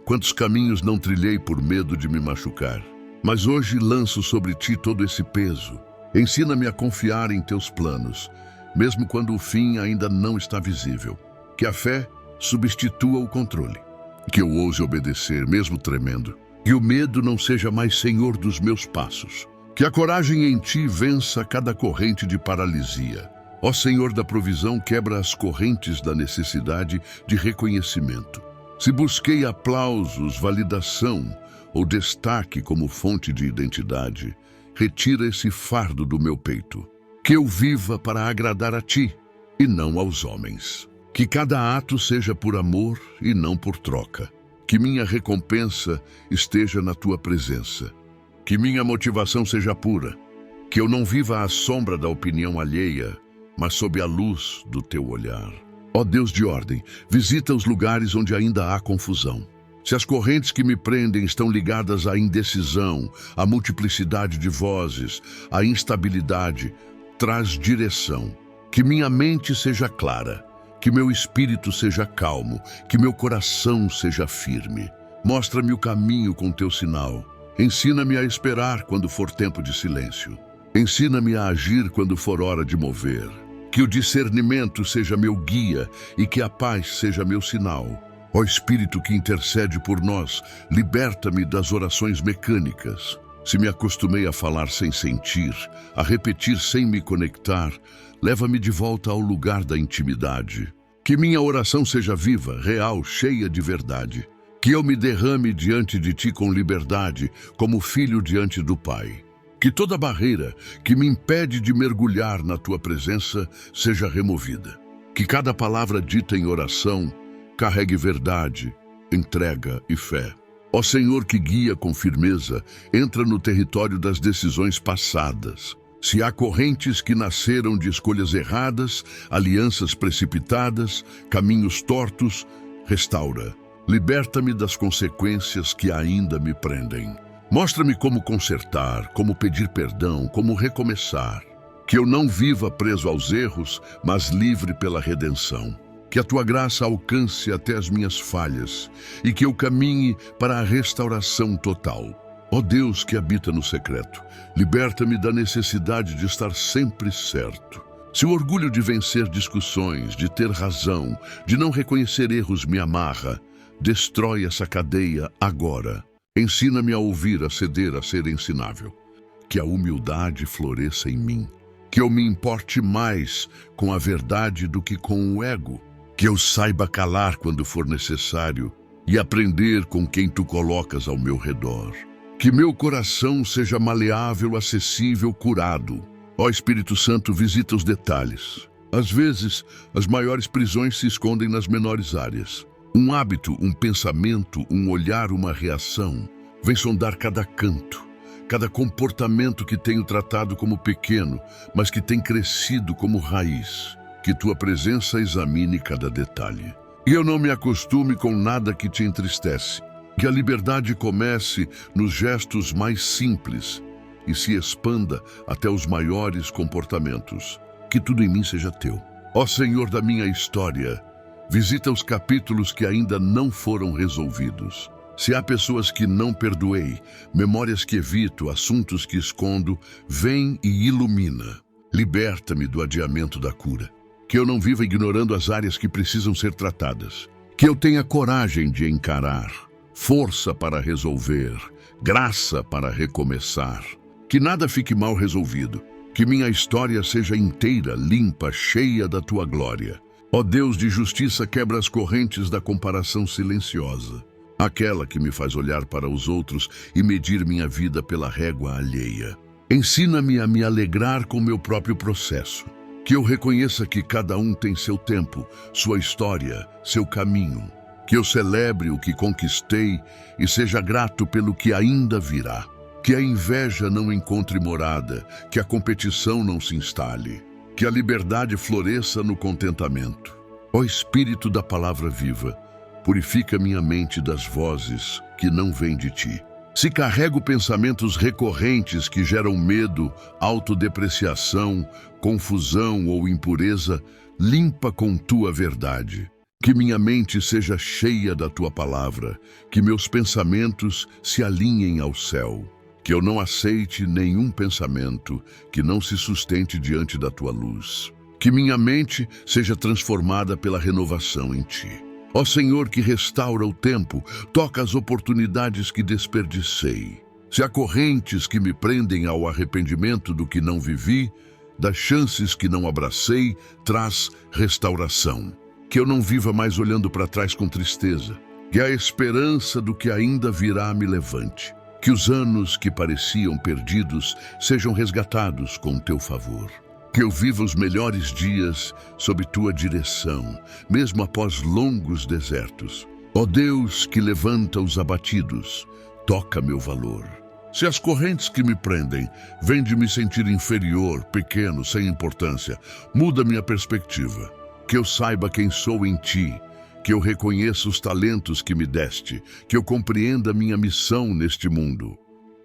Quantos caminhos não trilhei por medo de me machucar. Mas hoje lanço sobre ti todo esse peso. Ensina-me a confiar em teus planos, mesmo quando o fim ainda não está visível. Que a fé substitua o controle. Que eu ouse obedecer, mesmo tremendo. Que o medo não seja mais senhor dos meus passos. Que a coragem em ti vença cada corrente de paralisia. Ó Senhor da provisão, quebra as correntes da necessidade de reconhecimento. Se busquei aplausos, validação ou destaque como fonte de identidade, retira esse fardo do meu peito. Que eu viva para agradar a ti e não aos homens. Que cada ato seja por amor e não por troca. Que minha recompensa esteja na tua presença. Que minha motivação seja pura. Que eu não viva à sombra da opinião alheia, mas sob a luz do teu olhar. Ó Deus de ordem, visita os lugares onde ainda há confusão. Se as correntes que me prendem estão ligadas à indecisão, à multiplicidade de vozes, à instabilidade, traz direção. Que minha mente seja clara, que meu espírito seja calmo, que meu coração seja firme. Mostra-me o caminho com teu sinal. Ensina-me a esperar quando for tempo de silêncio. Ensina-me a agir quando for hora de mover. Que o discernimento seja meu guia e que a paz seja meu sinal. Ó Espírito que intercede por nós, liberta-me das orações mecânicas. Se me acostumei a falar sem sentir, a repetir sem me conectar, leva-me de volta ao lugar da intimidade. Que minha oração seja viva, real, cheia de verdade. Que eu me derrame diante de ti com liberdade, como filho diante do Pai. Que toda barreira que me impede de mergulhar na tua presença seja removida. Que cada palavra dita em oração carregue verdade, entrega e fé. Ó Senhor que guia com firmeza, entra no território das decisões passadas. Se há correntes que nasceram de escolhas erradas, alianças precipitadas, caminhos tortos, restaura. Liberta-me das consequências que ainda me prendem. Mostra-me como consertar, como pedir perdão, como recomeçar. Que eu não viva preso aos erros, mas livre pela redenção. Que a tua graça alcance até as minhas falhas e que eu caminhe para a restauração total. Ó Deus que habita no secreto, liberta-me da necessidade de estar sempre certo. Se o orgulho de vencer discussões, de ter razão, de não reconhecer erros me amarra, destrói essa cadeia agora. Ensina-me a ouvir, a ceder, a ser ensinável. Que a humildade floresça em mim. Que eu me importe mais com a verdade do que com o ego. Que eu saiba calar quando for necessário e aprender com quem tu colocas ao meu redor. Que meu coração seja maleável, acessível, curado. Ó Espírito Santo, visita os detalhes. Às vezes, as maiores prisões se escondem nas menores áreas. Um hábito, um pensamento, um olhar, uma reação. Vem sondar cada canto. cada comportamento que tenho tratado como pequeno, mas que tem crescido como raiz. Que tua presença examine cada detalhe. E eu não me acostume com nada que te entristece. Que a liberdade comece nos gestos mais simples e se expanda até os maiores comportamentos. Que tudo em mim seja teu. Ó Senhor da minha história, visita os capítulos que ainda não foram resolvidos. Se há pessoas que não perdoei, memórias que evito, assuntos que escondo, vem e ilumina. Liberta-me do adiamento da cura. Que eu não viva ignorando as áreas que precisam ser tratadas. Que eu tenha coragem de encarar, força para resolver, graça para recomeçar. Que nada fique mal resolvido. Que minha história seja inteira, limpa, cheia da tua glória. Ó Deus de justiça, quebra as correntes da comparação silenciosa. Aquela que me faz olhar para os outros e medir minha vida pela régua alheia. Ensina-me a me alegrar com meu próprio processo. Que eu reconheça que cada um tem seu tempo, sua história, seu caminho. Que eu celebre o que conquistei e seja grato pelo que ainda virá. Que a inveja não encontre morada, que a competição não se instale. Que a liberdade floresça no contentamento. Ó Espírito da palavra viva, purifica minha mente das vozes que não vêm de ti. Se carrego pensamentos recorrentes que geram medo, autodepreciação, confusão ou impureza, limpa com tua verdade. Que minha mente seja cheia da tua palavra, que meus pensamentos se alinhem ao céu. Que eu não aceite nenhum pensamento que não se sustente diante da tua luz. Que minha mente seja transformada pela renovação em ti. Ó Senhor, que restaura o tempo, toca as oportunidades que desperdicei. Se há correntes que me prendem ao arrependimento do que não vivi, das chances que não abracei, traz restauração. Que eu não viva mais olhando para trás com tristeza. Que a esperança do que ainda virá me levante. Que os anos que pareciam perdidos sejam resgatados com teu favor. Que eu viva os melhores dias sob tua direção, mesmo após longos desertos. Ó Deus que levanta os abatidos, toca meu valor. Se as correntes que me prendem vêm de me sentir inferior, pequeno, sem importância, muda minha perspectiva. Que eu saiba quem sou em ti, que eu reconheça os talentos que me deste, que eu compreenda minha missão neste mundo.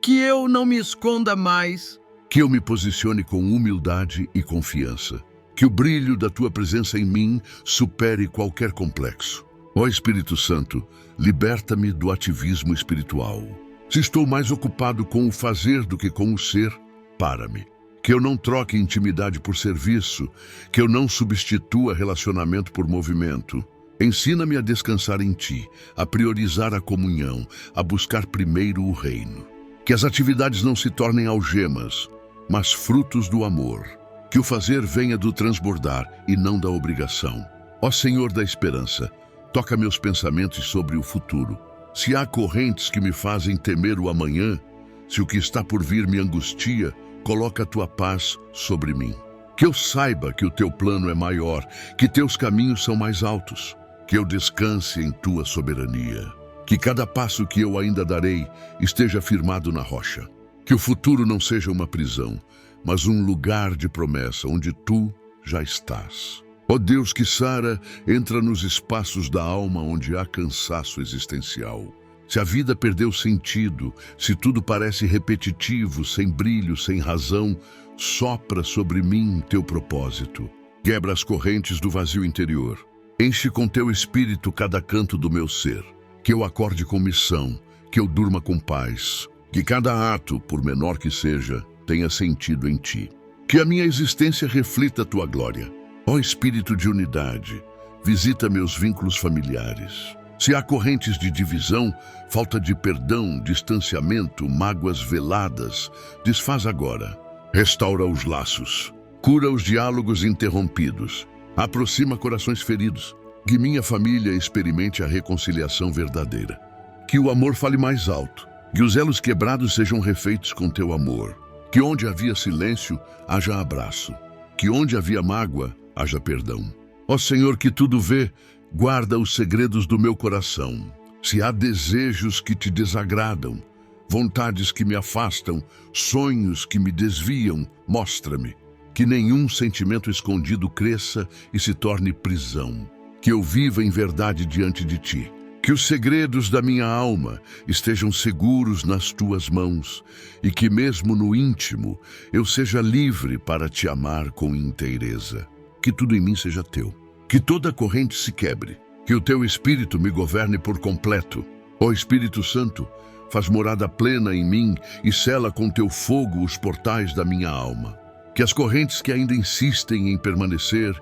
Que eu não me esconda mais. Que eu me posicione com humildade e confiança. Que o brilho da tua presença em mim supere qualquer complexo. Ó Espírito Santo, liberta-me do ativismo espiritual. Se estou mais ocupado com o fazer do que com o ser, para-me. Que eu não troque intimidade por serviço, que eu não substitua relacionamento por movimento. Ensina-me a descansar em ti, a priorizar a comunhão, a buscar primeiro o reino. Que as atividades não se tornem algemas, mas frutos do amor. Que o fazer venha do transbordar e não da obrigação. Ó Senhor da esperança, toca meus pensamentos sobre o futuro. Se há correntes que me fazem temer o amanhã, se o que está por vir me angustia, coloca a tua paz sobre mim. Que eu saiba que o teu plano é maior, que teus caminhos são mais altos. Que eu descanse em tua soberania. Que cada passo que eu ainda darei esteja firmado na rocha. Que o futuro não seja uma prisão, mas um lugar de promessa onde tu já estás. Ó Deus que sara, entra nos espaços da alma onde há cansaço existencial. Se a vida perdeu sentido, se tudo parece repetitivo, sem brilho, sem razão, sopra sobre mim teu propósito. Quebra as correntes do vazio interior. Enche com teu espírito cada canto do meu ser. Que eu acorde com missão, que eu durma com paz. Que cada ato, por menor que seja, tenha sentido em ti. Que a minha existência reflita a tua glória. Ó Espírito de unidade, visita meus vínculos familiares. Se há correntes de divisão, falta de perdão, distanciamento, mágoas veladas, desfaz agora. Restaura os laços, cura os diálogos interrompidos, aproxima corações feridos. Que minha família experimente a reconciliação verdadeira. Que o amor fale mais alto. Que os elos quebrados sejam refeitos com teu amor. Que onde havia silêncio, haja abraço. Que onde havia mágoa, haja perdão. Ó Senhor, que tudo vê, guarda os segredos do meu coração. Se há desejos que te desagradam, vontades que me afastam, sonhos que me desviam, mostra-me. Que nenhum sentimento escondido cresça e se torne prisão. Que eu viva em verdade diante de ti. Que os segredos da minha alma estejam seguros nas tuas mãos e que mesmo no íntimo eu seja livre para te amar com inteireza. Que tudo em mim seja teu. Que toda corrente se quebre. Que o teu Espírito me governe por completo. Ó Espírito Santo, faz morada plena em mim e sela com teu fogo os portais da minha alma. Que as correntes que ainda insistem em permanecer,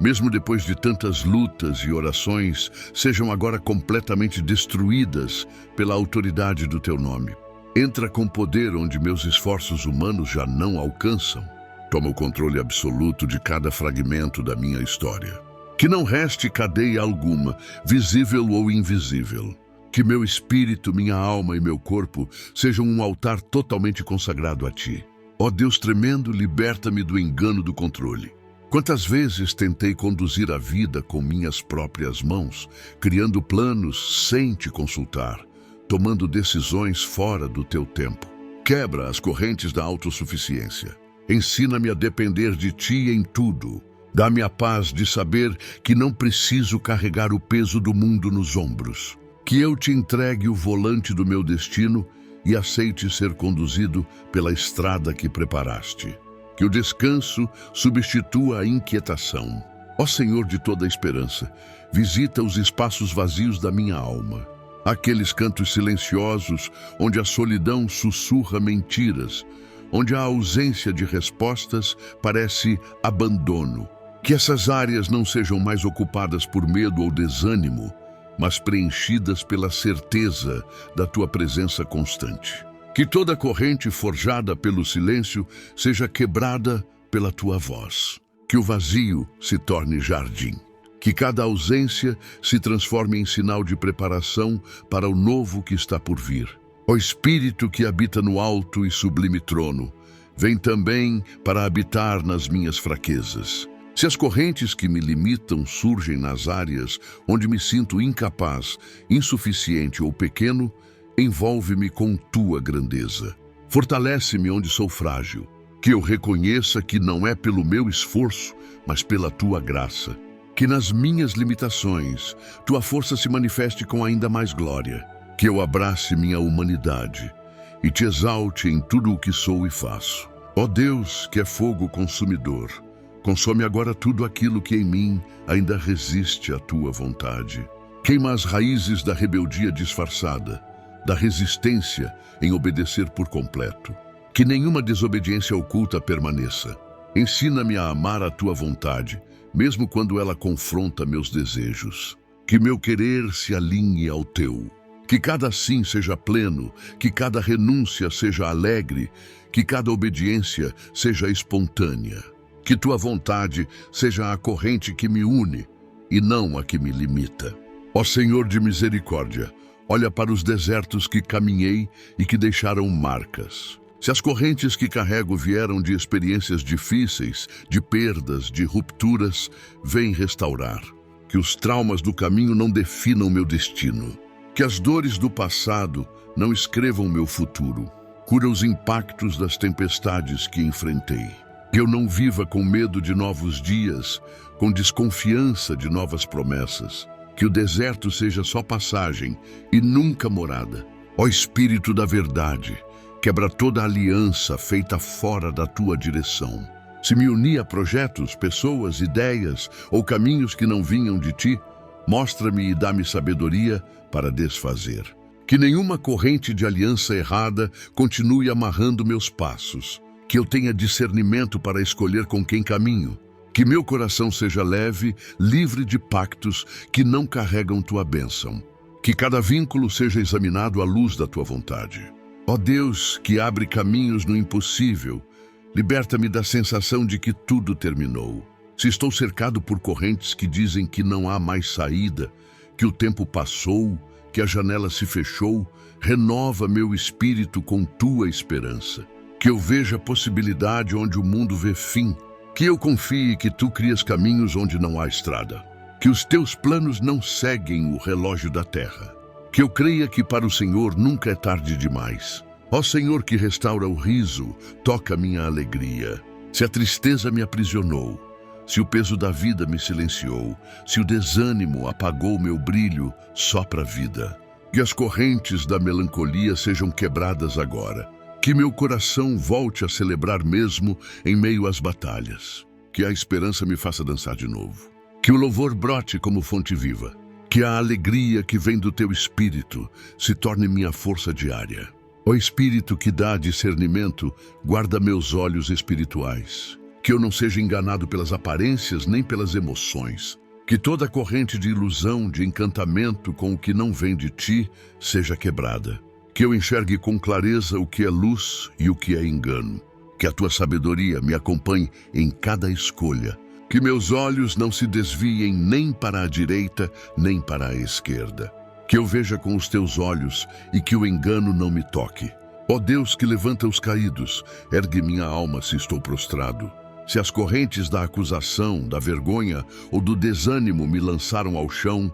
mesmo depois de tantas lutas e orações, sejam agora completamente destruídas pela autoridade do teu nome. Entra com poder onde meus esforços humanos já não alcançam. Toma o controle absoluto de cada fragmento da minha história. Que não reste cadeia alguma, visível ou invisível. Que meu espírito, minha alma e meu corpo sejam um altar totalmente consagrado a ti. Ó Deus tremendo, liberta-me do engano do controle. Quantas vezes tentei conduzir a vida com minhas próprias mãos, criando planos sem te consultar, tomando decisões fora do teu tempo. Quebra as correntes da autossuficiência. Ensina-me a depender de ti em tudo. Dá-me a paz de saber que não preciso carregar o peso do mundo nos ombros. Que eu te entregue o volante do meu destino e aceite ser conduzido pela estrada que preparaste. Que o descanso substitua a inquietação. Ó Senhor de toda a esperança, visita os espaços vazios da minha alma. Aqueles cantos silenciosos onde a solidão sussurra mentiras, onde a ausência de respostas parece abandono. Que essas áreas não sejam mais ocupadas por medo ou desânimo, mas preenchidas pela certeza da tua presença constante. Que toda corrente forjada pelo silêncio seja quebrada pela tua voz. Que o vazio se torne jardim. Que cada ausência se transforme em sinal de preparação para o novo que está por vir. Ó Espírito que habita no alto e sublime trono, vem também para habitar nas minhas fraquezas. Se as correntes que me limitam surgem nas áreas onde me sinto incapaz, insuficiente ou pequeno, envolve-me com tua grandeza. Fortalece-me onde sou frágil. Que eu reconheça que não é pelo meu esforço, mas pela tua graça. Que nas minhas limitações, tua força se manifeste com ainda mais glória. Que eu abrace minha humanidade e te exalte em tudo o que sou e faço. Ó Deus, que é fogo consumidor, consome agora tudo aquilo que em mim ainda resiste à tua vontade. Queima as raízes da rebeldia disfarçada, da resistência em obedecer por completo. Que nenhuma desobediência oculta permaneça. Ensina-me a amar a tua vontade, mesmo quando ela confronta meus desejos. Que meu querer se alinhe ao teu. Que cada sim seja pleno, que cada renúncia seja alegre, que cada obediência seja espontânea. Que tua vontade seja a corrente que me une e não a que me limita. Ó Senhor de misericórdia, olha para os desertos que caminhei e que deixaram marcas. Se as correntes que carrego vieram de experiências difíceis, de perdas, de rupturas, vem restaurar. Que os traumas do caminho não definam meu destino. Que as dores do passado não escrevam meu futuro. Cura os impactos das tempestades que enfrentei. Que eu não viva com medo de novos dias, com desconfiança de novas promessas. Que o deserto seja só passagem e nunca morada. Ó Espírito da verdade, quebra toda aliança feita fora da tua direção. Se me unir a projetos, pessoas, ideias ou caminhos que não vinham de ti, mostra-me e dá-me sabedoria para desfazer. Que nenhuma corrente de aliança errada continue amarrando meus passos. Que eu tenha discernimento para escolher com quem caminho. Que meu coração seja leve, livre de pactos que não carregam tua bênção. Que cada vínculo seja examinado à luz da tua vontade. Ó Deus, que abre caminhos no impossível, liberta-me da sensação de que tudo terminou. Se estou cercado por correntes que dizem que não há mais saída, que o tempo passou, que a janela se fechou, renova meu espírito com tua esperança. Que eu veja possibilidade onde o mundo vê fim. Que eu confie que tu crias caminhos onde não há estrada. Que os teus planos não seguem o relógio da terra. Que eu creia que para o Senhor nunca é tarde demais. Ó Senhor que restaura o riso, toca minha alegria. Se a tristeza me aprisionou, se o peso da vida me silenciou, se o desânimo apagou meu brilho, sopra a vida. Que as correntes da melancolia sejam quebradas agora. Que meu coração volte a celebrar mesmo em meio às batalhas. Que a esperança me faça dançar de novo. Que o louvor brote como fonte viva. Que a alegria que vem do teu espírito se torne minha força diária. Ó Espírito que dá discernimento, guarda meus olhos espirituais. Que eu não seja enganado pelas aparências nem pelas emoções. Que toda corrente de ilusão, de encantamento com o que não vem de ti, seja quebrada. Que eu enxergue com clareza o que é luz e o que é engano. Que a tua sabedoria me acompanhe em cada escolha. Que meus olhos não se desviem nem para a direita, nem para a esquerda. Que eu veja com os teus olhos e que o engano não me toque. Ó Deus que levanta os caídos, ergue minha alma se estou prostrado. Se as correntes da acusação, da vergonha ou do desânimo me lançaram ao chão,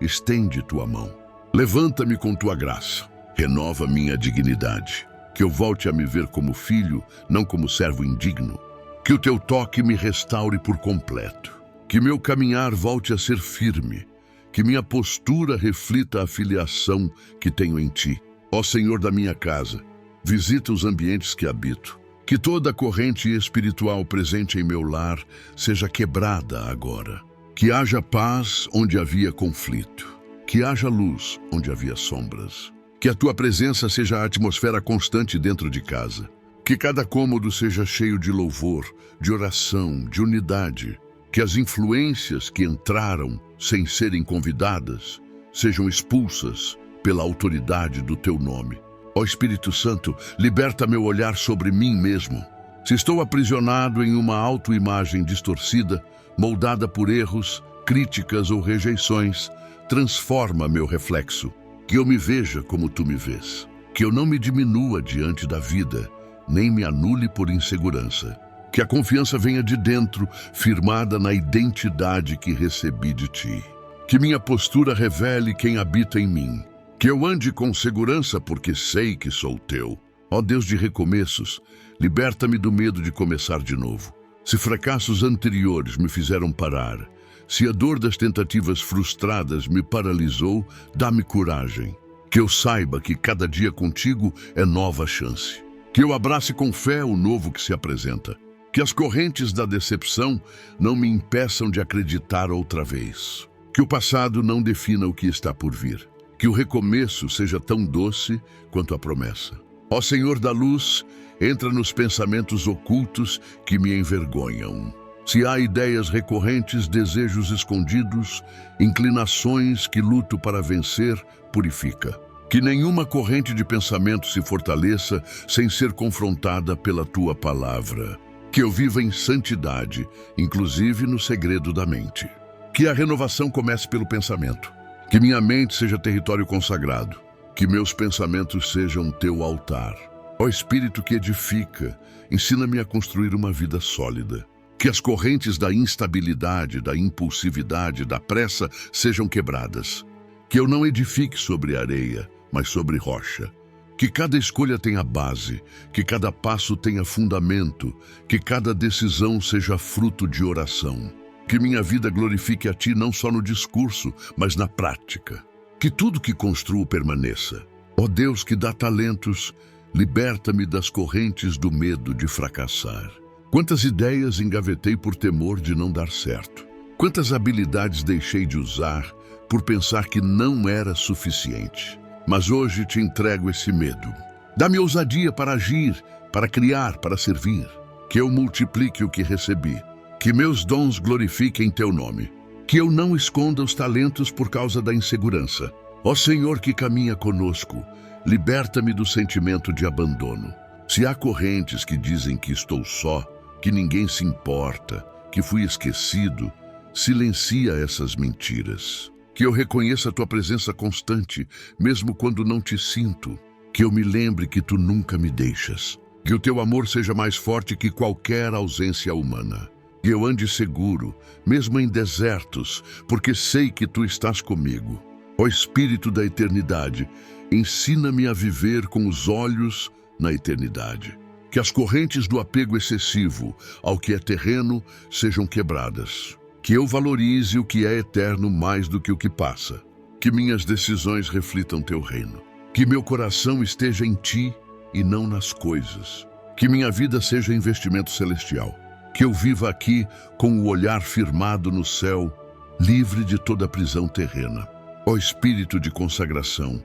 estende tua mão. Levanta-me com tua graça, renova minha dignidade. Que eu volte a me ver como filho, não como servo indigno. Que o teu toque me restaure por completo. Que meu caminhar volte a ser firme. Que minha postura reflita a filiação que tenho em ti. Ó Senhor da minha casa, visita os ambientes que habito. Que toda corrente espiritual presente em meu lar seja quebrada agora. Que haja paz onde havia conflito. Que haja luz onde havia sombras. Que a tua presença seja a atmosfera constante dentro de casa. Que cada cômodo seja cheio de louvor, de oração, de unidade. Que as influências que entraram sem serem convidadas sejam expulsas pela autoridade do teu nome. Ó Espírito Santo, liberta meu olhar sobre mim mesmo. Se estou aprisionado em uma autoimagem distorcida, moldada por erros, críticas ou rejeições, transforma meu reflexo. Que eu me veja como tu me vês. Que eu não me diminua diante da vida, nem me anule por insegurança. Que a confiança venha de dentro, firmada na identidade que recebi de ti. Que minha postura revele quem habita em mim. Que eu ande com segurança porque sei que sou teu. Ó Deus de recomeços, liberta-me do medo de começar de novo. Se fracassos anteriores me fizeram parar, se a dor das tentativas frustradas me paralisou, dá-me coragem. Que eu saiba que cada dia contigo é nova chance. Que eu abrace com fé o novo que se apresenta. Que as correntes da decepção não me impeçam de acreditar outra vez. Que o passado não defina o que está por vir. Que o recomeço seja tão doce quanto a promessa. Ó Senhor da luz, entra nos pensamentos ocultos que me envergonham. Se há ideias recorrentes, desejos escondidos, inclinações que luto para vencer, purifica. Que nenhuma corrente de pensamento se fortaleça sem ser confrontada pela tua palavra. Que eu viva em santidade, inclusive no segredo da mente. Que a renovação comece pelo pensamento. Que minha mente seja território consagrado. Que meus pensamentos sejam teu altar. Ó Espírito que edifica, ensina-me a construir uma vida sólida. Que as correntes da instabilidade, da impulsividade, da pressa sejam quebradas. Que eu não edifique sobre areia, mas sobre rocha. Que cada escolha tenha base, que cada passo tenha fundamento, que cada decisão seja fruto de oração. Que minha vida glorifique a ti não só no discurso, mas na prática. Que tudo que construo permaneça. Ó Deus que dá talentos, liberta-me das correntes do medo de fracassar. Quantas ideias engavetei por temor de não dar certo. Quantas habilidades deixei de usar por pensar que não era suficiente. Mas hoje te entrego esse medo. Dá-me ousadia para agir, para criar, para servir. Que eu multiplique o que recebi. Que meus dons glorifiquem teu nome. Que eu não esconda os talentos por causa da insegurança. Ó Senhor que caminha conosco, liberta-me do sentimento de abandono. Se há correntes que dizem que estou só, que ninguém se importa, que fui esquecido, silencia essas mentiras. Que eu reconheça a tua presença constante, mesmo quando não te sinto. Que eu me lembre que tu nunca me deixas. Que o teu amor seja mais forte que qualquer ausência humana. Que eu ande seguro, mesmo em desertos, porque sei que tu estás comigo. Ó Espírito da eternidade, ensina-me a viver com os olhos na eternidade. Que as correntes do apego excessivo ao que é terreno sejam quebradas. Que eu valorize o que é eterno mais do que o que passa. Que minhas decisões reflitam teu reino. Que meu coração esteja em ti e não nas coisas. Que minha vida seja investimento celestial. Que eu viva aqui com o olhar firmado no céu, livre de toda prisão terrena. Ó Espírito de consagração,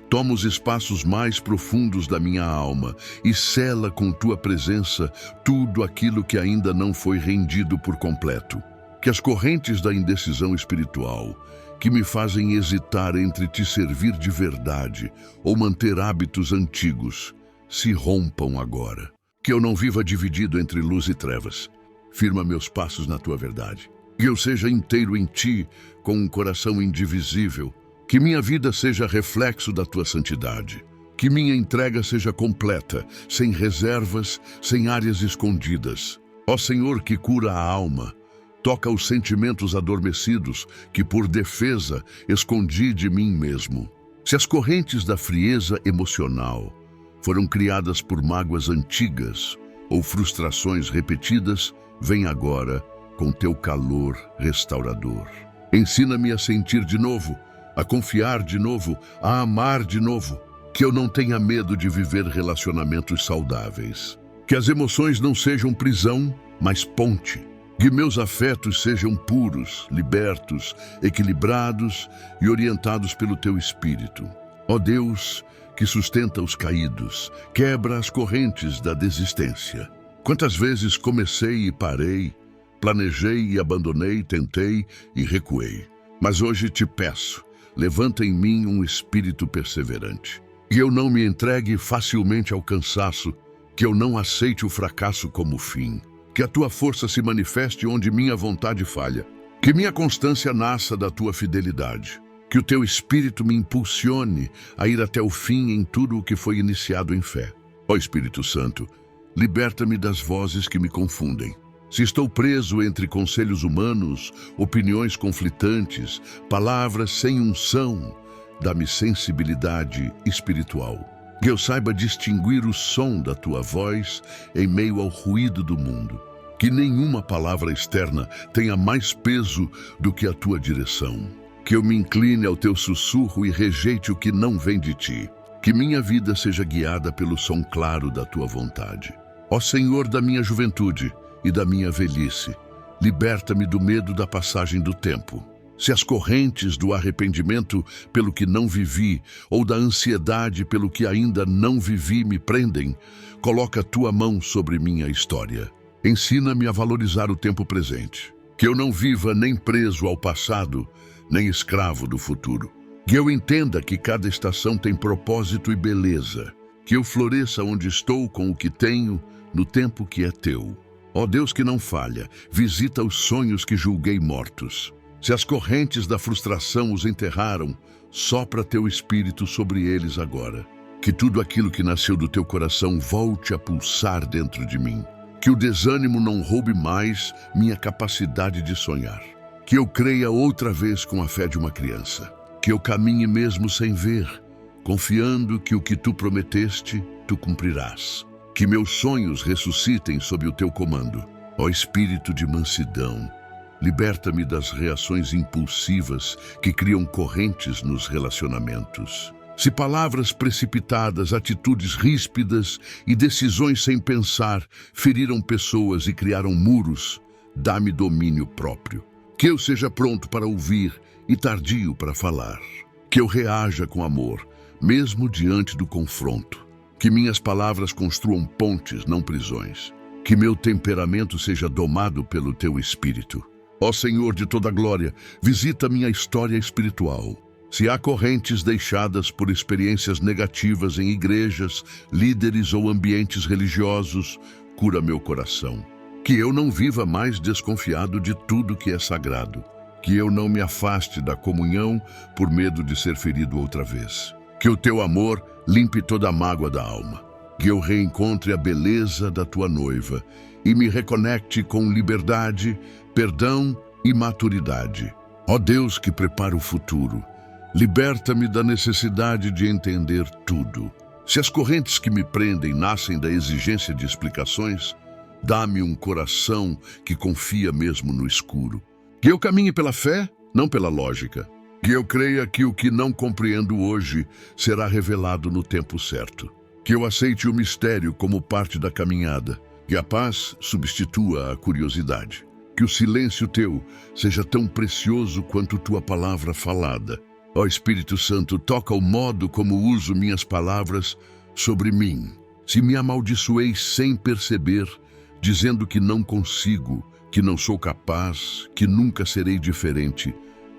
toma os espaços mais profundos da minha alma e sela com tua presença tudo aquilo que ainda não foi rendido por completo. Que as correntes da indecisão espiritual, que me fazem hesitar entre te servir de verdade ou manter hábitos antigos, se rompam agora. Que eu não viva dividido entre luz e trevas. Firma meus passos na tua verdade. Que eu seja inteiro em ti, com um coração indivisível. Que minha vida seja reflexo da tua santidade. Que minha entrega seja completa, sem reservas, sem áreas escondidas. Ó Senhor que cura a alma, toca os sentimentos adormecidos que por defesa escondi de mim mesmo. Se as correntes da frieza emocional foram criadas por mágoas antigas ou frustrações repetidas, vem agora com teu calor restaurador. Ensina-me a sentir de novo, a confiar de novo, a amar de novo. Que eu não tenha medo de viver relacionamentos saudáveis. Que as emoções não sejam prisão, mas ponte. Que meus afetos sejam puros, libertos, equilibrados e orientados pelo teu Espírito. Ó Deus, que sustenta os caídos, quebra as correntes da desistência. Quantas vezes comecei e parei, planejei e abandonei, tentei e recuei. Mas hoje te peço, levanta em mim um espírito perseverante. Que eu não me entregue facilmente ao cansaço, que eu não aceite o fracasso como fim. Que a tua força se manifeste onde minha vontade falha. Que minha constância nasça da tua fidelidade. Que o teu Espírito me impulsione a ir até o fim em tudo o que foi iniciado em fé. Ó Espírito Santo, liberta-me das vozes que me confundem. Se estou preso entre conselhos humanos, opiniões conflitantes, palavras sem unção, dá-me sensibilidade espiritual. Que eu saiba distinguir o som da tua voz em meio ao ruído do mundo. Que nenhuma palavra externa tenha mais peso do que a tua direção. Que eu me incline ao teu sussurro e rejeite o que não vem de ti. Que minha vida seja guiada pelo som claro da tua vontade. Ó Senhor da minha juventude e da minha velhice, liberta-me do medo da passagem do tempo. Se as correntes do arrependimento pelo que não vivi ou da ansiedade pelo que ainda não vivi me prendem, coloca a tua mão sobre minha história. Ensina-me a valorizar o tempo presente. Que eu não viva nem preso ao passado, nem escravo do futuro. Que eu entenda que cada estação tem propósito e beleza. Que eu floresça onde estou com o que tenho, no tempo que é teu. Ó Deus que não falha, visita os sonhos que julguei mortos. Se as correntes da frustração os enterraram, sopra teu Espírito sobre eles agora. Que tudo aquilo que nasceu do teu coração volte a pulsar dentro de mim. Que o desânimo não roube mais minha capacidade de sonhar. Que eu creia outra vez com a fé de uma criança. Que eu caminhe mesmo sem ver, confiando que o que tu prometeste, tu cumprirás. Que meus sonhos ressuscitem sob o teu comando. Ó Espírito de mansidão, liberta-me das reações impulsivas que criam correntes nos relacionamentos. Se palavras precipitadas, atitudes ríspidas e decisões sem pensar feriram pessoas e criaram muros, dá-me domínio próprio. Que eu seja pronto para ouvir e tardio para falar. Que eu reaja com amor, mesmo diante do confronto. Que minhas palavras construam pontes, não prisões. Que meu temperamento seja domado pelo teu Espírito. Ó Senhor de toda glória, visita minha história espiritual. Se há correntes deixadas por experiências negativas em igrejas, líderes ou ambientes religiosos, cura meu coração. Que eu não viva mais desconfiado de tudo que é sagrado. Que eu não me afaste da comunhão por medo de ser ferido outra vez. Que o teu amor limpe toda a mágoa da alma. Que eu reencontre a beleza da tua noiva e me reconecte com liberdade, perdão e maturidade. Ó Deus que prepara o futuro, liberta-me da necessidade de entender tudo. Se as correntes que me prendem nascem da exigência de explicações, dá-me um coração que confia mesmo no escuro. Que eu caminhe pela fé, não pela lógica. Que eu creia que o que não compreendo hoje será revelado no tempo certo. Que eu aceite o mistério como parte da caminhada. Que a paz substitua a curiosidade. Que o silêncio teu seja tão precioso quanto tua palavra falada. Ó Espírito Santo, toca o modo como uso minhas palavras sobre mim. Se me amaldiçoei sem perceber, dizendo que não consigo, que não sou capaz, que nunca serei diferente,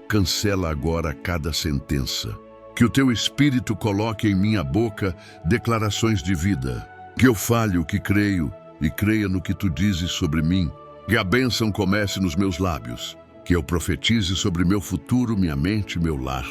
cancela agora cada sentença. Que o teu Espírito coloque em minha boca declarações de vida. Que eu fale o que creio e creia no que tu dizes sobre mim. Que a bênção comece nos meus lábios. Que eu profetize sobre meu futuro, minha mente, meu lar.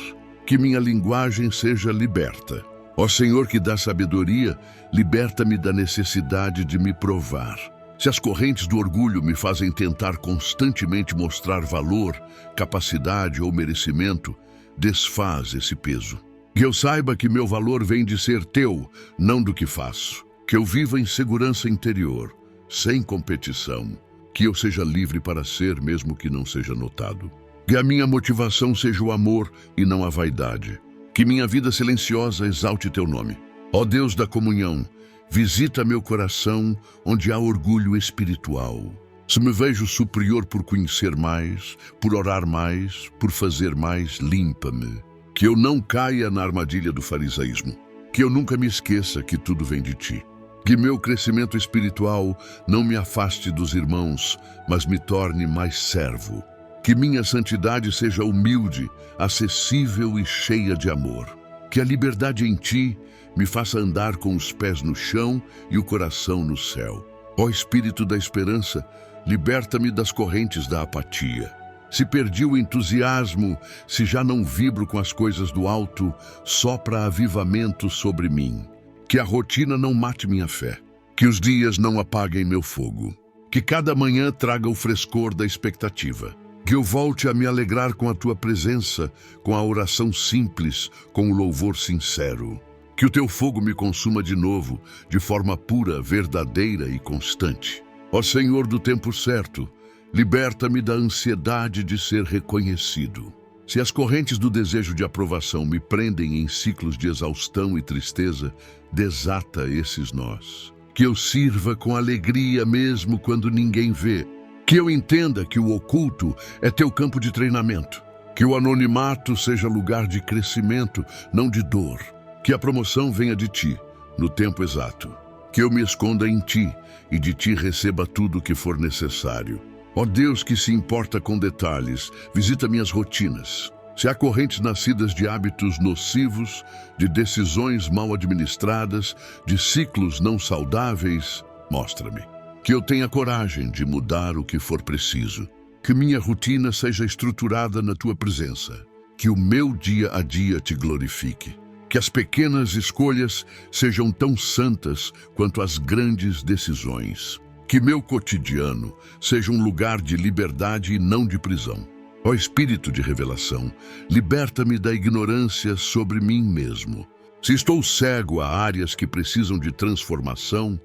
Que minha linguagem seja liberta. Ó Senhor que dá sabedoria, liberta-me da necessidade de me provar. Se as correntes do orgulho me fazem tentar constantemente mostrar valor, capacidade ou merecimento, desfaz esse peso. Que eu saiba que meu valor vem de ser teu, não do que faço. Que eu viva em segurança interior, sem competição. Que eu seja livre para ser, mesmo que não seja notado. Que a minha motivação seja o amor e não a vaidade. Que minha vida silenciosa exalte teu nome. Ó Deus da comunhão, visita meu coração onde há orgulho espiritual. Se me vejo superior por conhecer mais, por orar mais, por fazer mais, limpa-me. Que eu não caia na armadilha do farisaísmo. Que eu nunca me esqueça que tudo vem de ti. Que meu crescimento espiritual não me afaste dos irmãos, mas me torne mais servo. Que minha santidade seja humilde, acessível e cheia de amor. Que a liberdade em ti me faça andar com os pés no chão e o coração no céu. Ó Espírito da esperança, liberta-me das correntes da apatia. Se perdi o entusiasmo, se já não vibro com as coisas do alto, sopra avivamento sobre mim. Que a rotina não mate minha fé, que os dias não apaguem meu fogo, que cada manhã traga o frescor da expectativa, que eu volte a me alegrar com a tua presença, com a oração simples, com o louvor sincero, que o teu fogo me consuma de novo, de forma pura, verdadeira e constante. Ó Senhor do tempo certo, liberta-me da ansiedade de ser reconhecido. Se as correntes do desejo de aprovação me prendem em ciclos de exaustão e tristeza, desata esses nós. Que eu sirva com alegria mesmo quando ninguém vê. Que eu entenda que o oculto é teu campo de treinamento. Que o anonimato seja lugar de crescimento, não de dor. Que a promoção venha de ti, no tempo exato. Que eu me esconda em ti e de ti receba tudo o que for necessário. Ó Deus que se importa com detalhes, visita minhas rotinas. Se há correntes nascidas de hábitos nocivos, de decisões mal administradas, de ciclos não saudáveis, mostra-me. Que eu tenha coragem de mudar o que for preciso. Que minha rotina seja estruturada na tua presença. Que o meu dia a dia te glorifique. Que as pequenas escolhas sejam tão santas quanto as grandes decisões. Que meu cotidiano seja um lugar de liberdade e não de prisão. Ó Espírito de revelação, liberta-me da ignorância sobre mim mesmo. Se estou cego a áreas que precisam de transformação,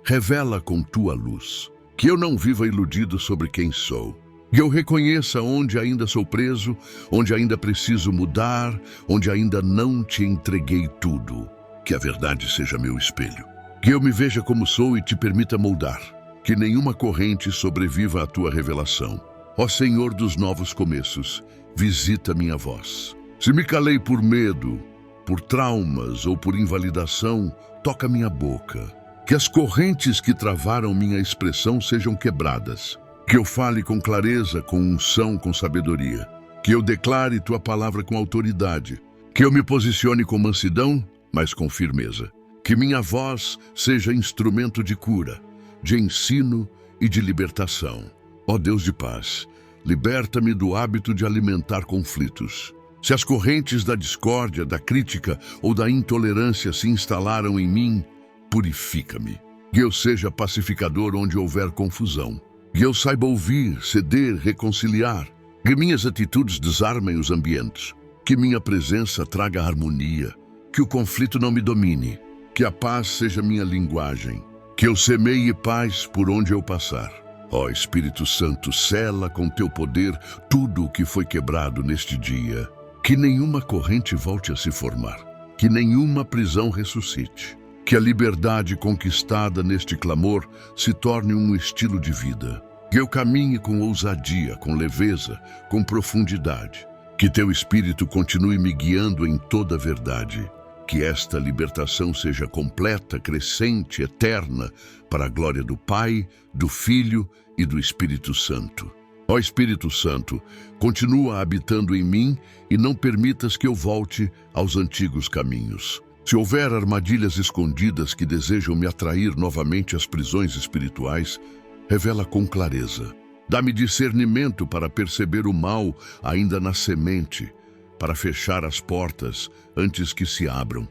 revela com tua luz. Que eu não viva iludido sobre quem sou. Que eu reconheça onde ainda sou preso, onde ainda preciso mudar, onde ainda não te entreguei tudo. Que a verdade seja meu espelho. Que eu me veja como sou e te permita moldar. Que nenhuma corrente sobreviva à tua revelação. Ó Senhor dos novos começos, visita minha voz. Se me calei por medo, por traumas ou por invalidação, toca minha boca. Que as correntes que travaram minha expressão sejam quebradas. Que eu fale com clareza, com unção, com sabedoria. Que eu declare tua palavra com autoridade. Que eu me posicione com mansidão, mas com firmeza. Que minha voz seja instrumento de cura, de ensino e de libertação. Ó Deus de paz, liberta-me do hábito de alimentar conflitos. Se as correntes da discórdia, da crítica ou da intolerância se instalaram em mim, purifica-me. Que eu seja pacificador onde houver confusão. Que eu saiba ouvir, ceder, reconciliar. Que minhas atitudes desarmem os ambientes. Que minha presença traga harmonia. Que o conflito não me domine. Que a paz seja minha linguagem, que eu semeie paz por onde eu passar. Ó Espírito Santo, sela com teu poder tudo o que foi quebrado neste dia. Que nenhuma corrente volte a se formar, que nenhuma prisão ressuscite. Que a liberdade conquistada neste clamor se torne um estilo de vida. Que eu caminhe com ousadia, com leveza, com profundidade. Que teu Espírito continue me guiando em toda a verdade. Que esta libertação seja completa, crescente, eterna, para a glória do Pai, do Filho e do Espírito Santo. Ó Espírito Santo, continua habitando em mim e não permitas que eu volte aos antigos caminhos. Se houver armadilhas escondidas que desejam me atrair novamente às prisões espirituais, revela com clareza. Dá-me discernimento para perceber o mal ainda na semente, para fechar as portas antes que se abram.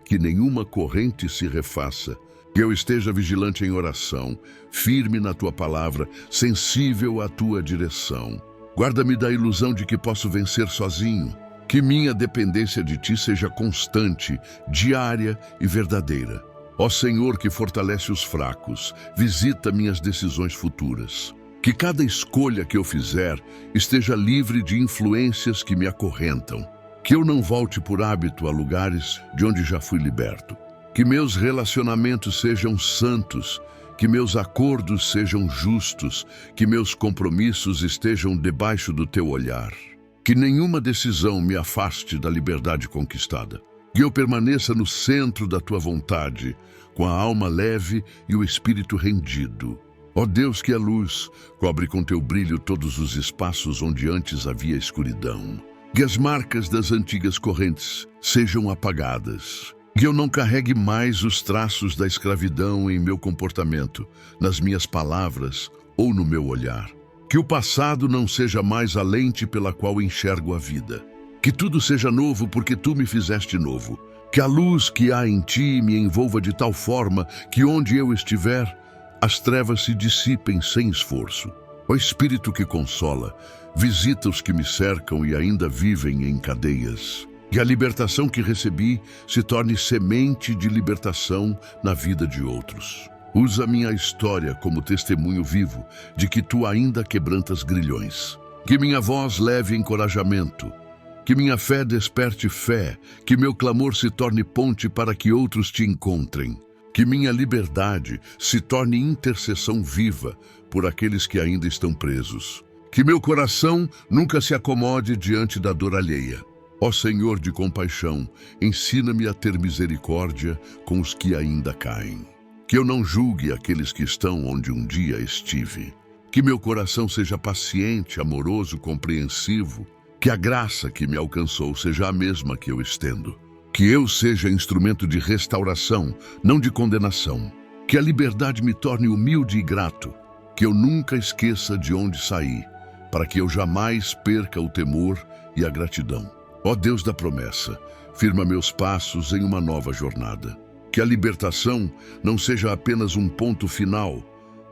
Que nenhuma corrente se refaça. Que eu esteja vigilante em oração, firme na tua palavra, sensível à tua direção. Guarda-me da ilusão de que posso vencer sozinho. Que minha dependência de ti seja constante, diária e verdadeira. Ó Senhor, que fortalece os fracos, visita minhas decisões futuras. Que cada escolha que eu fizer esteja livre de influências que me acorrentam. Que eu não volte por hábito a lugares de onde já fui liberto. Que meus relacionamentos sejam santos, que meus acordos sejam justos, que meus compromissos estejam debaixo do teu olhar. Que nenhuma decisão me afaste da liberdade conquistada. Que eu permaneça no centro da tua vontade, com a alma leve e o espírito rendido. Ó Deus que é luz, cobre com teu brilho todos os espaços onde antes havia escuridão. Que as marcas das antigas correntes sejam apagadas. Que eu não carregue mais os traços da escravidão em meu comportamento, nas minhas palavras ou no meu olhar. Que o passado não seja mais a lente pela qual enxergo a vida. Que tudo seja novo porque tu me fizeste novo. Que a luz que há em ti me envolva de tal forma que onde eu estiver, as trevas se dissipem sem esforço. Ó Espírito que consola, visita os que me cercam e ainda vivem em cadeias. Que a libertação que recebi se torne semente de libertação na vida de outros. Usa minha história como testemunho vivo de que tu ainda quebrantas grilhões. Que minha voz leve encorajamento. Que minha fé desperte fé. Que meu clamor se torne ponte para que outros te encontrem. Que minha liberdade se torne intercessão viva por aqueles que ainda estão presos. Que meu coração nunca se acomode diante da dor alheia. Ó Senhor de compaixão, ensina-me a ter misericórdia com os que ainda caem. Que eu não julgue aqueles que estão onde um dia estive. Que meu coração seja paciente, amoroso, compreensivo. Que a graça que me alcançou seja a mesma que eu estendo. Que eu seja instrumento de restauração, não de condenação. Que a liberdade me torne humilde e grato. Que eu nunca esqueça de onde saí, para que eu jamais perca o temor e a gratidão. Ó Deus da promessa, firma meus passos em uma nova jornada. Que a libertação não seja apenas um ponto final,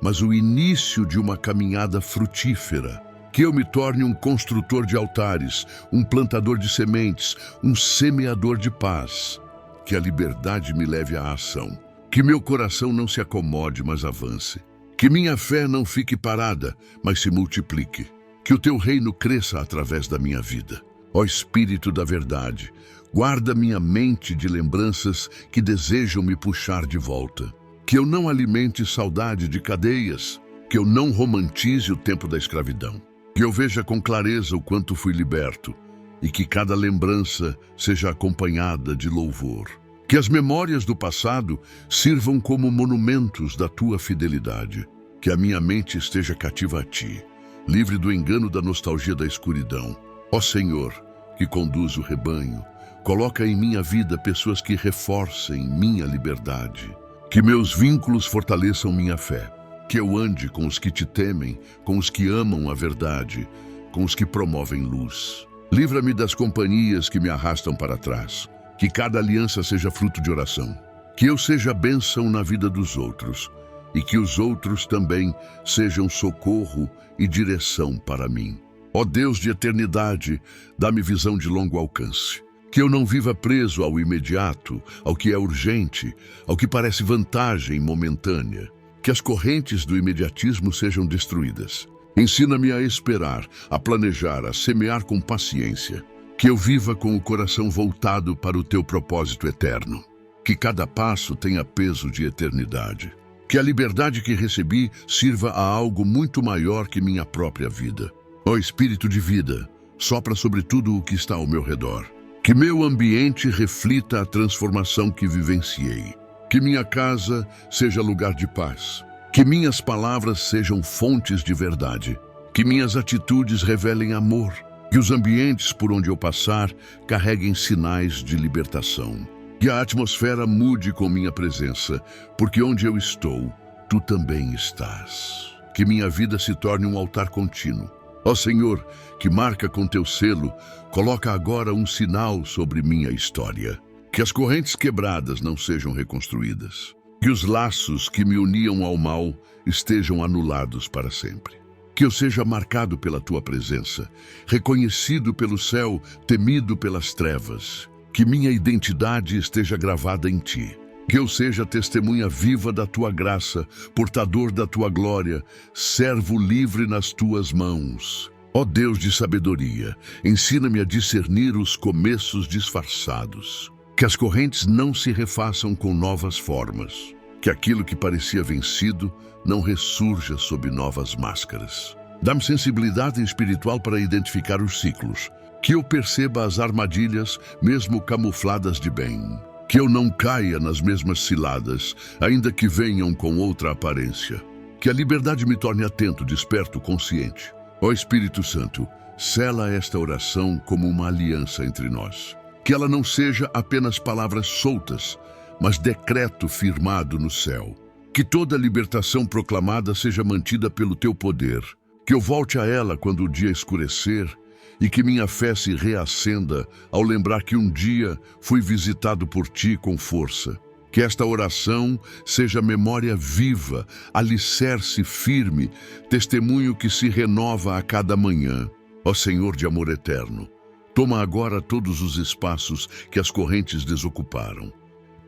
mas o início de uma caminhada frutífera. Que eu me torne um construtor de altares, um plantador de sementes, um semeador de paz. Que a liberdade me leve à ação. Que meu coração não se acomode, mas avance. Que minha fé não fique parada, mas se multiplique. Que o teu reino cresça através da minha vida. Ó Espírito da verdade, guarda minha mente de lembranças que desejam me puxar de volta. Que eu não alimente saudade de cadeias, que eu não romantize o tempo da escravidão. Que eu veja com clareza o quanto fui liberto e que cada lembrança seja acompanhada de louvor. Que as memórias do passado sirvam como monumentos da tua fidelidade. Que a minha mente esteja cativa a ti, livre do engano da nostalgia da escuridão. Ó Senhor, que conduz o rebanho, coloca em minha vida pessoas que reforcem minha liberdade. Que meus vínculos fortaleçam minha fé. Que eu ande com os que te temem, com os que amam a verdade, com os que promovem luz. Livra-me das companhias que me arrastam para trás. Que cada aliança seja fruto de oração. Que eu seja bênção na vida dos outros e que os outros também sejam socorro e direção para mim. Ó Deus de eternidade, dá-me visão de longo alcance. Que eu não viva preso ao imediato, ao que é urgente, ao que parece vantagem momentânea. Que as correntes do imediatismo sejam destruídas. Ensina-me a esperar, a planejar, a semear com paciência. Que eu viva com o coração voltado para o teu propósito eterno. Que cada passo tenha peso de eternidade. Que a liberdade que recebi sirva a algo muito maior que minha própria vida. Ó Espírito de vida, sopra sobre tudo o que está ao meu redor. Que meu ambiente reflita a transformação que vivenciei. Que minha casa seja lugar de paz. Que minhas palavras sejam fontes de verdade. Que minhas atitudes revelem amor. Que os ambientes por onde eu passar carreguem sinais de libertação. Que a atmosfera mude com minha presença, porque onde eu estou, tu também estás. Que minha vida se torne um altar contínuo. Ó Senhor, que marca com teu selo, coloca agora um sinal sobre minha história. Que as correntes quebradas não sejam reconstruídas. Que os laços que me uniam ao mal estejam anulados para sempre. Que eu seja marcado pela tua presença, reconhecido pelo céu, temido pelas trevas. Que minha identidade esteja gravada em ti. Que eu seja testemunha viva da tua graça, portador da tua glória, servo livre nas tuas mãos. Ó Deus de sabedoria, ensina-me a discernir os começos disfarçados. Que as correntes não se refaçam com novas formas. Que aquilo que parecia vencido não ressurja sob novas máscaras. Dá-me sensibilidade espiritual para identificar os ciclos. Que eu perceba as armadilhas, mesmo camufladas de bem. Que eu não caia nas mesmas ciladas, ainda que venham com outra aparência. Que a liberdade me torne atento, desperto, consciente. Ó Espírito Santo, sela esta oração como uma aliança entre nós. Que ela não seja apenas palavras soltas, mas decreto firmado no céu. Que toda libertação proclamada seja mantida pelo teu poder. Que eu volte a ela quando o dia escurecer e que minha fé se reacenda ao lembrar que um dia fui visitado por ti com força. Que esta oração seja memória viva, alicerce firme, testemunho que se renova a cada manhã. Ó Senhor de amor eterno, toma agora todos os espaços que as correntes desocuparam.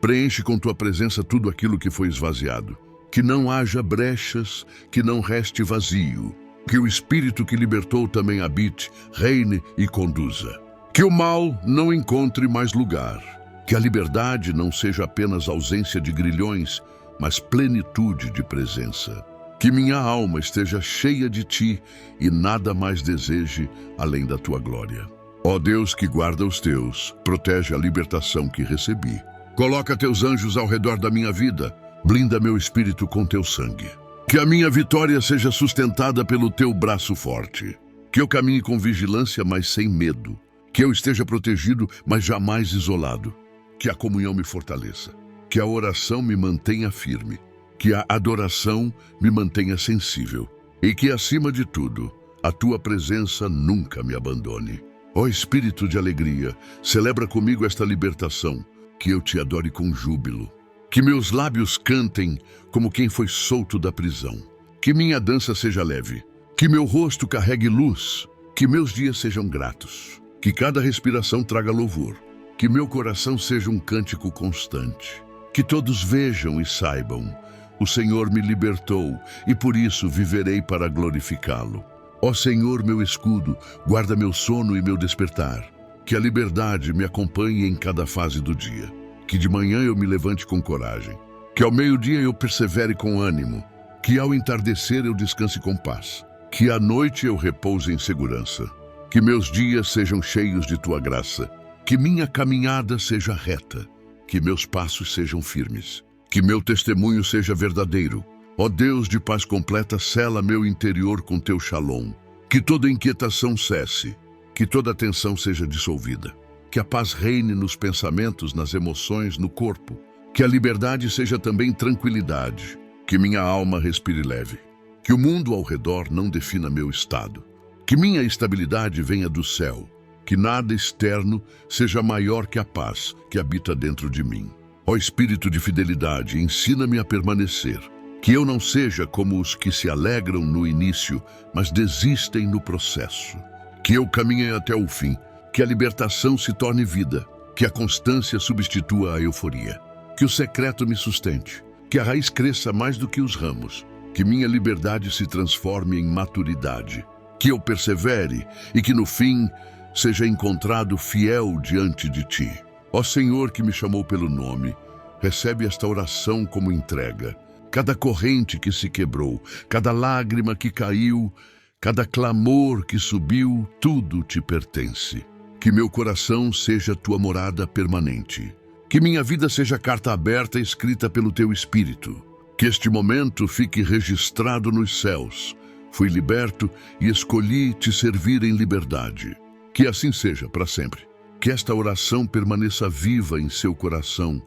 Preenche com tua presença tudo aquilo que foi esvaziado. Que não haja brechas, que não reste vazio. Que o Espírito que libertou também habite, reine e conduza. Que o mal não encontre mais lugar. Que a liberdade não seja apenas ausência de grilhões, mas plenitude de presença. Que minha alma esteja cheia de ti e nada mais deseje além da tua glória. Ó Deus que guarda os teus, protege a libertação que recebi. Coloca teus anjos ao redor da minha vida, blinda meu espírito com teu sangue. Que a minha vitória seja sustentada pelo teu braço forte. Que eu caminhe com vigilância, mas sem medo. Que eu esteja protegido, mas jamais isolado. Que a comunhão me fortaleça. Que a oração me mantenha firme. Que a adoração me mantenha sensível. E que, acima de tudo, a tua presença nunca me abandone. Ó Espírito de alegria, celebra comigo esta libertação. Que eu te adore com júbilo. Que meus lábios cantem como quem foi solto da prisão. Que minha dança seja leve. Que meu rosto carregue luz. Que meus dias sejam gratos. Que cada respiração traga louvor. Que meu coração seja um cântico constante. Que todos vejam e saibam: o Senhor me libertou e por isso viverei para glorificá-lo. Ó Senhor, meu escudo, guarda meu sono e meu despertar. Que a liberdade me acompanhe em cada fase do dia. Que de manhã eu me levante com coragem. Que ao meio-dia eu persevere com ânimo. Que ao entardecer eu descanse com paz. Que à noite eu repouse em segurança. Que meus dias sejam cheios de tua graça. Que minha caminhada seja reta. Que meus passos sejam firmes. Que meu testemunho seja verdadeiro. Ó Deus de paz completa, sela meu interior com teu shalom. Que toda inquietação cesse. Que toda tensão seja dissolvida. Que a paz reine nos pensamentos, nas emoções, no corpo. Que a liberdade seja também tranquilidade. Que minha alma respire leve. Que o mundo ao redor não defina meu estado. Que minha estabilidade venha do céu. Que nada externo seja maior que a paz que habita dentro de mim. Ó Espírito de fidelidade, ensina-me a permanecer. Que eu não seja como os que se alegram no início, mas desistem no processo. Que eu caminhe até o fim. Que a libertação se torne vida. Que a constância substitua a euforia. Que o secreto me sustente. Que a raiz cresça mais do que os ramos. Que minha liberdade se transforme em maturidade. Que eu persevere e que no fim seja encontrado fiel diante de ti. Ó Senhor que me chamou pelo nome, recebe esta oração como entrega. Cada corrente que se quebrou, cada lágrima que caiu, cada clamor que subiu, tudo te pertence. Que meu coração seja tua morada permanente. Que minha vida seja carta aberta escrita pelo teu Espírito. Que este momento fique registrado nos céus. Fui liberto e escolhi te servir em liberdade. Que assim seja para sempre. Que esta oração permaneça viva em seu coração,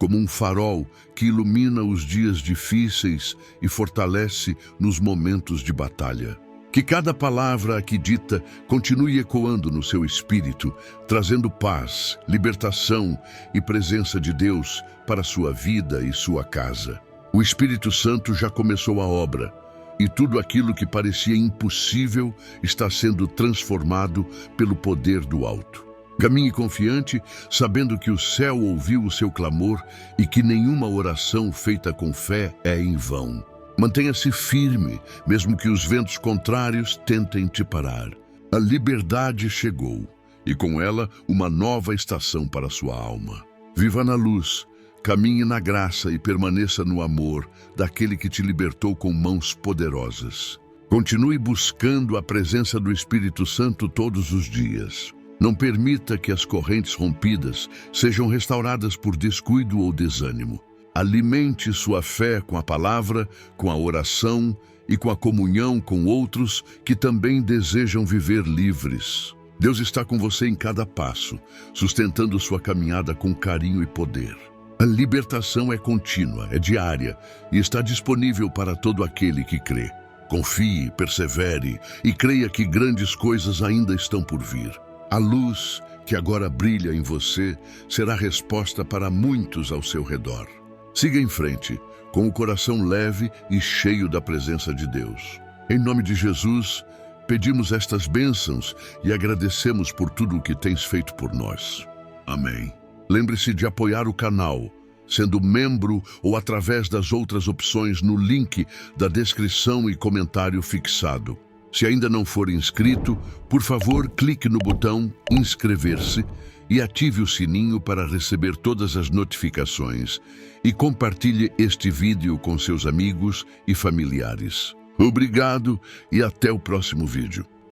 como um farol que ilumina os dias difíceis e fortalece nos momentos de batalha. Que cada palavra aqui dita continue ecoando no seu espírito, trazendo paz, libertação e presença de Deus para sua vida e sua casa. O Espírito Santo já começou a obra, e tudo aquilo que parecia impossível está sendo transformado pelo poder do alto. Caminhe confiante, sabendo que o céu ouviu o seu clamor e que nenhuma oração feita com fé é em vão. Mantenha-se firme, mesmo que os ventos contrários tentem te parar. A liberdade chegou, e com ela uma nova estação para sua alma. Viva na luz, caminhe na graça e permaneça no amor daquele que te libertou com mãos poderosas. Continue buscando a presença do Espírito Santo todos os dias. Não permita que as correntes rompidas sejam restauradas por descuido ou desânimo. Alimente sua fé com a palavra, com a oração e com a comunhão com outros que também desejam viver livres. Deus está com você em cada passo, sustentando sua caminhada com carinho e poder. A libertação é contínua, é diária e está disponível para todo aquele que crê. Confie, persevere e creia que grandes coisas ainda estão por vir. A luz que agora brilha em você será resposta para muitos ao seu redor. Siga em frente, com o coração leve e cheio da presença de Deus. Em nome de Jesus, pedimos estas bênçãos e agradecemos por tudo o que tens feito por nós. Amém. Lembre-se de apoiar o canal, sendo membro ou através das outras opções no link da descrição e comentário fixado. Se ainda não for inscrito, por favor, clique no botão inscrever-se e ative o sininho para receber todas as notificações e compartilhe este vídeo com seus amigos e familiares. Obrigado e até o próximo vídeo.